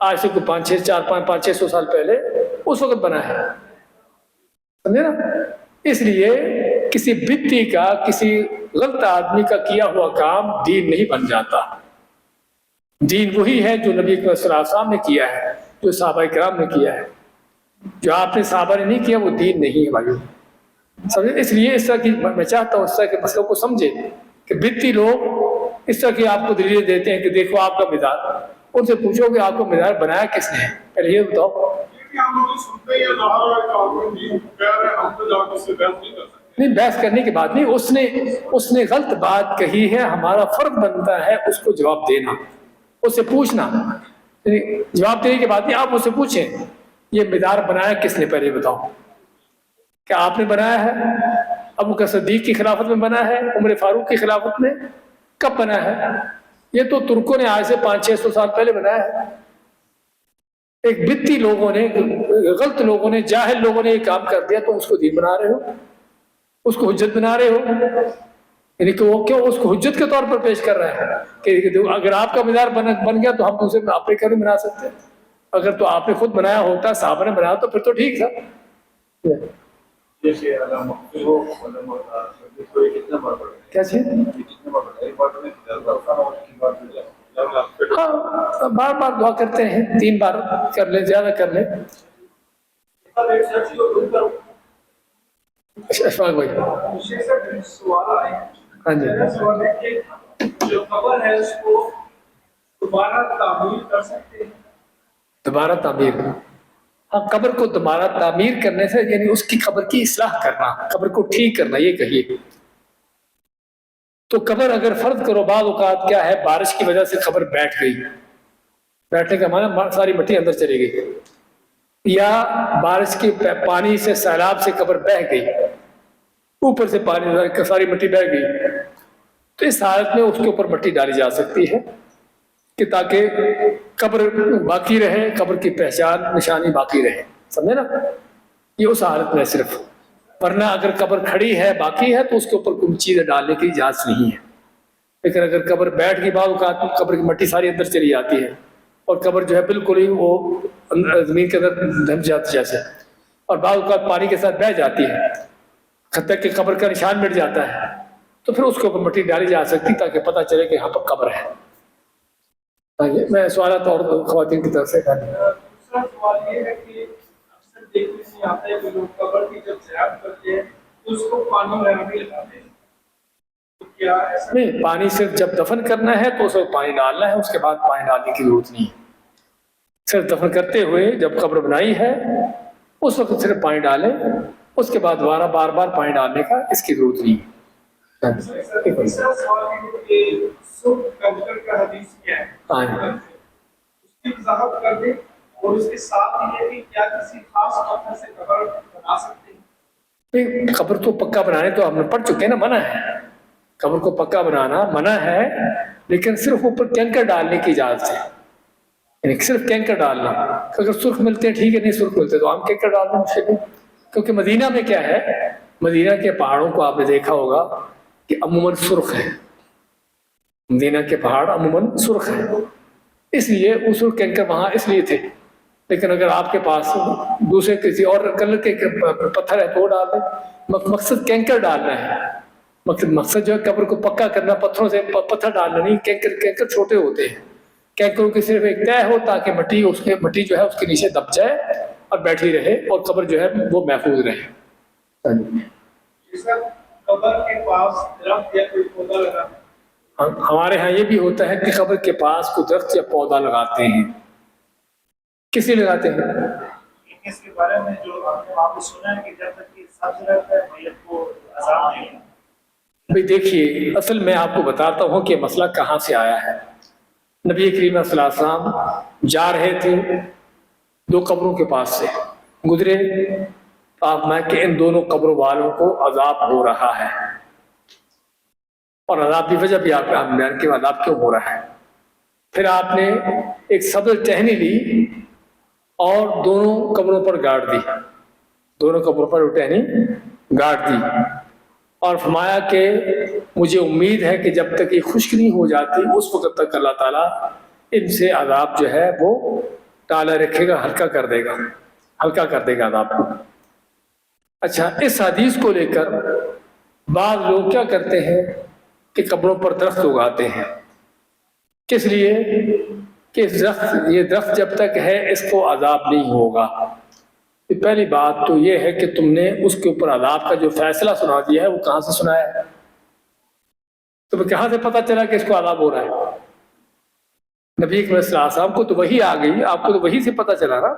آج سے کوئی 500-600 سال پہلے، اس وقت بنا ہے. سمجھے نا؟ اس لیے کسی بدعتی کا، کسی غلط آدمی کا کیا ہوا کام دین نہیں بن جاتا. دین وہی ہے جو نبی صلی اللہ علیہ وسلم نے کیا ہے، جو صحابہ کرام نے کیا ہے. جو آپ نے صحابہ نے نہیں کیا وہ دین نہیں ہے بھائیو، سمجھے؟ اس لیے اس طرح کی میں چاہتا ہوں اس طرح کے مسئلوں کو سمجھے کہ بدتی لوگ اس طرح کی آپ کو دلیلیں دیتے ہیں کہ دیکھو آپ کا مزاج، ان سے پوچھو کہ آپ کو مزاج بنایا کس نے، پہلے یہ بتاؤ۔ ہم لوگ سنتے ہی ہم تو جا کے اس سے بحث نہیں کر سکتے۔ نہیں، بحث کرنے کی بات نہیں، اس نے غلط بات کہی ہے، ہمارا فرض بنتا ہے اس کو جواب دینا، اس سے پوچھنا، جواب دینے کی بات نہیں، آپ اس سے پوچھیں یہ مزار بنایا کس نے، پہلے بتاؤ، کیا آپ نے بنایا ہے؟ ابو بکر صدیق کی خلافت میں بنا ہے؟ عمر فاروق کی خلافت میں؟ کب بنا ہے؟ یہ تو ترکوں نے آج سے 500-600 سال پہلے بنایا ہے۔ ایک بدتی لوگوں نے، غلط لوگوں نے، جاہل لوگوں نے یہ کام کر دیا، تو اس کو دین بنا رہے ہو، اس کو حجت بنا رہے ہو، یعنی کہ وہ کیوں اس کو حجت کے طور پر پیش کر رہے ہیں کہ اگر آپ کا مزار بن گیا تو ہم اسے اپنے گھر میں بنا سکتے ہیں، اگر تو آپ نے خود بنایا ہوتا، صحابہ نے بنایا تو پھر تو ٹھیک تھا۔ کیا چیز؟ ہاں، بار بار دعا کرتے ہیں، 3 بار کر لیں، زیادہ کر لیں۔ اشفاق بھائی، ہاں جی، جو خبر ہے اس کو دوبارہ تعمیر کر سکتے ہیں؟ دوبارہ تعمیر، ہاں، قبر کو دوبارہ تعمیر کرنے سے یعنی اس کی قبر کی اصلاح کرنا، قبر کو ٹھیک کرنا، یہ کہیے۔ تو قبر اگر فرض کرو بعض اوقات کیا ہے، بارش کی وجہ سے قبر بیٹھ گئی، بیٹھنے کا معنی ساری مٹی اندر چلی گئی، یا بارش کے پانی سے، سیلاب سے قبر بہہ گئی، اوپر سے پانی ساری مٹی بہہ گئی، تو اس حالت میں اس کے اوپر مٹی ڈالی جا سکتی ہے کہ تاکہ قبر باقی رہے، قبر کی پہچان نشانی باقی رہے، سمجھے نا؟ یہ اس حالت میں صرف، ورنہ اگر قبر کھڑی ہے باقی ہے تو اس کے اوپر کوئی چیز ڈالنے کی اجازت نہیں ہے۔ لیکن اگر قبر بیٹھ گئی، بعض اوقات قبر کی مٹی ساری اندر چلی جاتی ہے اور قبر جو ہے بالکل ہی وہ زمین کے اندر دھنس جاتی جیسے، اور بعض اوقات پانی کے ساتھ بہہ جاتی ہے، حتیٰ کہ قبر کا نشان مٹ جاتا ہے، تو پھر اس کے اوپر مٹی ڈالی جا سکتی تاکہ پتہ چلے کہ یہاں پر قبر ہے۔ میں سوالات اور خواتین کی طرف سے دوسرا سوال یہ ہے کہ اکثر دیکھنے میں آتا ہے کہ لوگ قبر کی جب زیارت کرتے ہیں تو اس کو پانی میں بھی لگاتے ہیں، تو کیا ایسا نہیں، پانی صرف جب دفن کرنا ہے تو اس وقت پانی ڈالنا ہے، اس کے بعد پانی ڈالنے کی ضرورت نہیں ہے۔ صرف دفن کرتے ہوئے جب قبر بنائی ہے اس وقت صرف پانی ڈالیں، اس کے بعد دوبارہ بار بار پانی ڈالنے کا اس کی ضرورت نہیں ہے۔ تیسرا سوال یہ ہے کہ سرخ کنکر کا حدیث کیا ہے، اس کی وضاحت کر دیں، اور اس کے ساتھ یہ کہ کیا کسی خاص پتھر سے قبر بنا سکتے ہیں؟ قبر تو پکا بنانے تو ہم نے پڑھ چکے ہیں نا، منع ہے، قبر کو پکا بنانا منع ہے، لیکن صرف اوپر کینکر ڈالنے کی اجازت ہے، یعنی صرف کینکر ڈالنا، اگر سرخ ملتے ہیں ٹھیک ہے، نہیں سرخ ملتے تو عام کینکر ڈالنا مشکل ہے، کیونکہ مدینہ میں کیا ہے، مدینہ کے پہاڑوں کو آپ نے دیکھا ہوگا کہ عموماً سرخ ہے، مدینہ کے پہاڑ عموماً سرخ ہے، اس لیے وہ سرخ کینکر وہاں اس لیے تھے، لیکن اگر آپ کے پاس دوسرے کسی اور کلر کے پتھر ہے تو وہ ڈال دیں، مقصد کینکر ڈالنا ہے، مقصد جو ہے قبر کو پکا کرنا، پتھروں سے پتھر ڈالنا نہیں، کینکر چھوٹے ہوتے ہیں، کینکروں کی صرف ایک طے ہو تاکہ مٹی جو ہے اس کے نیچے دب جائے اور بیٹھی رہے اور قبر جو ہے وہ محفوظ رہے۔ قبر کے پاس درخت یا کوئی پودا لگا، ہمارے ہاں یہ بھی ہوتا ہے کہ قبر کے پاس کوئی درخت یا پودا لگاتے ہیں، کس لیے لگاتے ہیں؟ اس کے بارے میں جو آپ نے سنا ہے کہ جب تک یہ سبز رہتا ہے میت کو عذاب نہیں ہے۔ بھئی دیکھیے، اصل میں آپ کو بتاتا ہوں کہ مسئلہ کہاں سے آیا ہے۔ نبی کریم صلی اللہ علیہ وسلم جا رہے تھے 2 قبروں کے پاس سے گزرے، آپ میں کہ ان دونوں قبروں والوں کو عذاب ہو رہا ہے، اور عذاب کی وجہ بھی آپ بیان کے عذاب کیوں ہو رہا ہے۔ پھر آپ نے ایک سبز ٹہنی لی اور دونوں قبروں پر گاڑ دی، دونوں قبروں پر وہ ٹہنی گاڑ دی، اور فرمایا کہ مجھے امید ہے کہ جب تک یہ خشک نہیں ہو جاتی اس وقت تک اللہ تعالیٰ ان سے عذاب جو ہے وہ ٹالا رکھے گا، ہلکا کر دے گا عذاب کو۔ اچھا، اس حدیث کو لے کر بعض لوگ کیا کرتے ہیں کہ قبروں پر درخت اگاتے ہیں، کس لیے کہ یہ درخت جب تک ہے اس کو عذاب نہیں ہوگا، پہلی بات تو یہ ہے کہ تم نے اس کے اوپر عذاب کا جو فیصلہ سنا دیا ہے وہ کہاں سے سنایا ہے؟ تمہیں کہاں سے پتا چلا کہ اس کو عذاب ہو رہا ہے؟ نبی کریم صلی اللہ علیہ وسلم کو تو وحی آ گئی، آپ کو تو وحی سے پتا چلا نا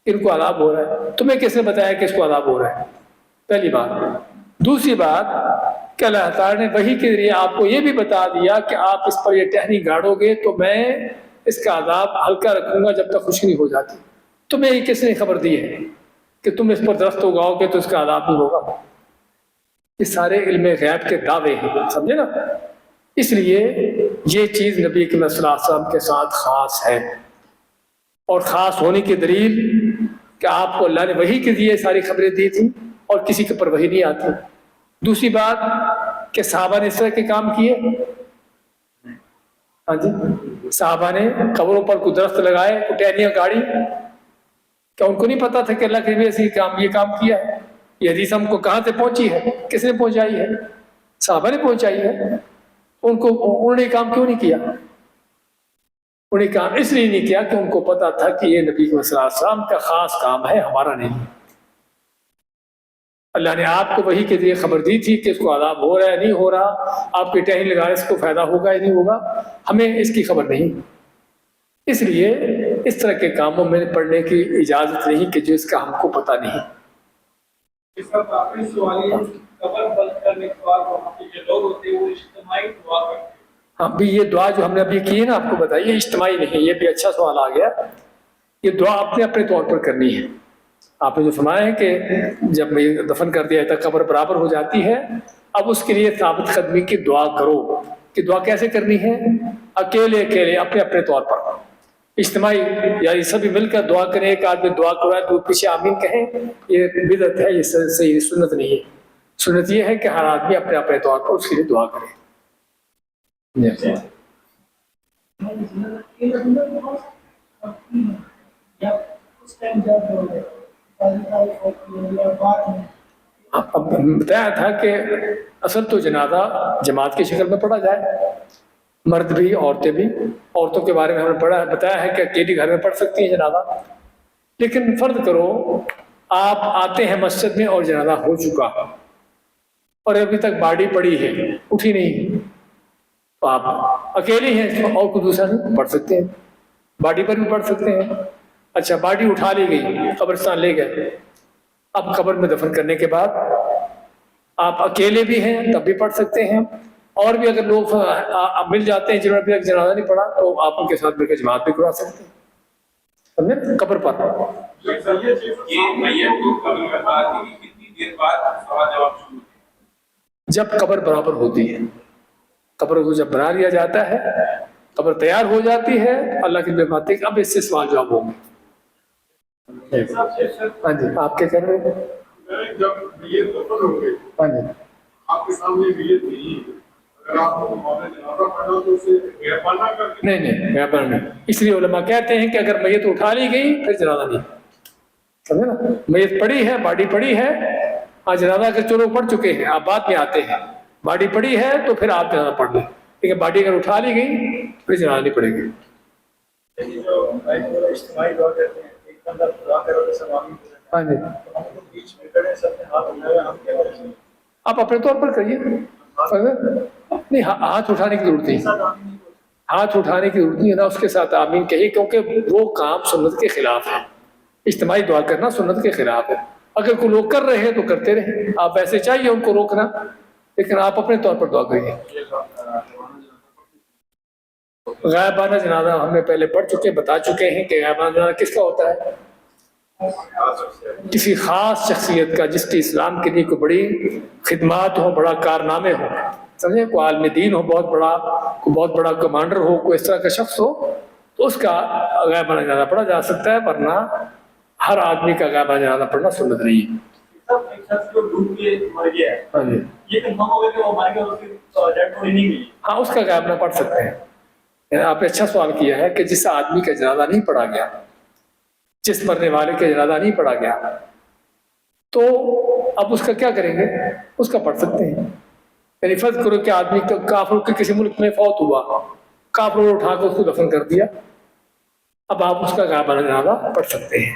کہ ان کو عذاب ہو رہا ہے، تمہیں کس نے بتایا کہ اس کو عذاب ہو رہا ہے؟ پہلی بات۔ دوسری بات کہ اللہ تعالیٰ نے وحی کے ذریعے آپ کو یہ بھی بتا دیا کہ آپ اس پر یہ ٹہنی گاڑو گے تو میں اس کا عذاب ہلکا رکھوں گا جب تک خشک نہیں ہو جاتی۔ تمہیں یہ کس نے خبر دی ہے کہ تم اس پر درخت اگاؤ گے تو اس کا عذاب نہیں ہوگا؟ یہ سارے علم غیب کے دعوے ہیں، سمجھے نا؟ اس لیے یہ چیز نبی کریم صلی اللہ علیہ وسلم کے ساتھ خاص ہے، اور خاص ہونے کی دلیل کہ آپ کو اللہ نے وحی کے ذریعے ساری خبریں دی تھیں اور کسی کے پر وحی نہیں آتی۔ دوسری بات کہ صحابہ نے اس طرح کے کام کیے، ہاں جی، صحابہ نے قبروں پر کوئی درخت لگائے، کوئی ٹہنیاں گاڑی، کیا ان کو نہیں پتا تھا کہ اللہ کے نبی یہ کام کیا ہے؟ یہ حدیث ہم کو کہاں سے پہنچی ہے؟ کس نے پہنچائی ہے؟ صحابہ نے پہنچائی ہے۔ انہوں نے کام کیوں نہیں کیا؟ انہوں نے کام اس لیے نہیں کیا کہ ان کو پتا تھا کہ یہ نبی صلی اللہ علیہ وسلم کا خاص کام ہے، ہمارا نہیں۔ اللہ نے آپ کو وحی کے ذریعے خبر دی تھی کہ اس کو عذاب ہو رہا ہے نہیں ہو رہا، آپ کی ٹہنی لگانے سے کو فائدہ ہوگا یا نہیں ہوگا، ہمیں اس کی خبر نہیں۔ اس لیے اس طرح کے کاموں میں پڑھنے کی اجازت نہیں کہ جو اس کا ہم کو پتہ نہیں۔ اس کا آخری سوال یہ قبر بند کرنے کے بعد وہاں پہ جو لوگ ہوتے ہیں وہ اجتماعی دعا کرتے ہیں۔ ہاں بھی یہ دعا جو ہم نے ابھی کی ہے نا، آپ کو بتائیے اجتماعی نہیں، یہ بھی اچھا سوال آ گیا۔ یہ دعا اپنے اپنے طور پر کرنی ہے۔ آپ نے جو فرمایا ہے کہ جب دفن کر دیا تک قبر برابر ہو جاتی ہے، اب اس کے لیے ثابت قدمی کی دعا کرو۔ کہ دعا کیسے کرنی ہے؟ اکیلے اکیلے اپنے اپنے طور پر، اجتماعی یعنی سبھی مل کر دعا کریں۔ ایک آدمی دعا کرائے تو پیچھے آمین کہیں، یہ بدعت ہے، یہ صحیح سنت نہیں ہے۔ سنت یہ ہے کہ ہر آدمی اپنے اپنے طور پر اس کے لیے دعا کرے۔ اب بتایا تھا کہ اصل تو جنازہ جماعت کی شکل میں پڑھا جائے، مرد بھی عورتیں بھی۔ عورتوں کے بارے میں ہم نے بتایا ہے کہ اکیلی گھر میں پڑھ سکتی ہیں جنازہ، لیکن فرض کرو آپ آتے ہیں مسجد میں اور جنازہ ہو چکا اور ابھی تک باڈی پڑی ہے، اٹھی نہیں، تو آپ اکیلے ہیں اور کوئی دوسرا نہیں، پڑھ سکتے ہیں، باڈی پر بھی پڑھ سکتے ہیں۔ اچھا، باڈی اٹھا لی گئی، قبرستان لے گئے، اب قبر میں دفن کرنے کے بعد آپ اکیلے بھی ہیں تب بھی پڑھ سکتے ہیں، اور بھی اگر لوگ مل جاتے ہیں جنہوں نے ابھی تک جنازہ نہیں پڑھا تو آپ ان کے ساتھ مل کر جماعت بھی کروا سکتے ہیں، سمجھے؟ قبر پر جب قبر برابر ہوتی ہے، قبر کو جب بنا لیا جاتا ہے، قبر تیار ہو جاتی ہے، اللہ کی باتیں اب اس سے سوال جواب ہوں گے۔ ہاں جی، آپ کیا کہہ رہے ہیں؟ جب یہ دفن ہو گئے، ہاں جی، آپ کے سامنے نیت نہیں، اگر آپ کو جنازہ پڑھنا تو اسے غیبانہ کر کے نہیں غیبانہ نہیں۔ اس لیے علماء کہتے ہیں کہ اگر میت اٹھا لی گئی پھر جنازہ نہیں، سمجھے نا؟ میت پڑی ہے، باڈی پڑی ہے، آج جنازہ اگر چلو پڑھ چکے ہیں، آپ بعد میں آتے ہیں، باڈی پڑی ہے تو پھر آپ جنازہ پڑھ لیں، لیکن باڈی اگر اٹھا لی گئی پھر جنازہ نہیں پڑے گی۔ ہاں جی، آپ اپنے طور پر کریے، نہیں ہاتھ اٹھانے کی ضرورت نہیں، ہاتھ اٹھانے کی ضرورت نہیں ہے نا، اس کے ساتھ آمین کہیے، کیونکہ وہ کام سنت کے خلاف ہے، اجتماعی دعا کرنا سنت کے خلاف ہے۔ اگر کوئی لوگ کر رہے ہیں تو کرتے رہیں، آپ ویسے چاہیے ان کو روکنا، لیکن آپ اپنے طور پر دعا کریے۔ غائبانہ جنازہ ہم نے پہلے پڑھ چکے، بتا چکے ہیں کہ غائبانہ جنازہ کس کا ہوتا ہے؟ کسی خاص شخصیت کا، جس کی اسلام کے لیے کوئی بڑی خدمات ہو، بڑا کارنامے ہو، سمجھے؟ کوئی عالم دین ہو، بہت بڑا کمانڈر ہو، کوئی اس طرح کا شخص ہو، تو اس کا غائبانہ جنازہ پڑھا جا سکتا ہے، ورنہ ہر آدمی کا غائبانہ جنازہ پڑھنا سنت نہیں ہے۔ ہاں، اس کا غائبانہ پڑھ سکتے ہیں۔ آپ نے اچھا سوال کیا ہے کہ جس آدمی کا جنازہ نہیں پڑھا گیا، جس مرنے والے کا جنازہ نہیں پڑھا گیا، تو اب اس کا کیا کریں گے؟ اس کا پڑھ سکتے ہیں۔ یعنی فرض کرو کہ آدمی کافروں کے کسی ملک میں فوت ہوا، کافروں نے اٹھا کے اس کو دفن کر دیا، اب آپ اس کا غائبانہ جنازہ پڑھ سکتے ہیں۔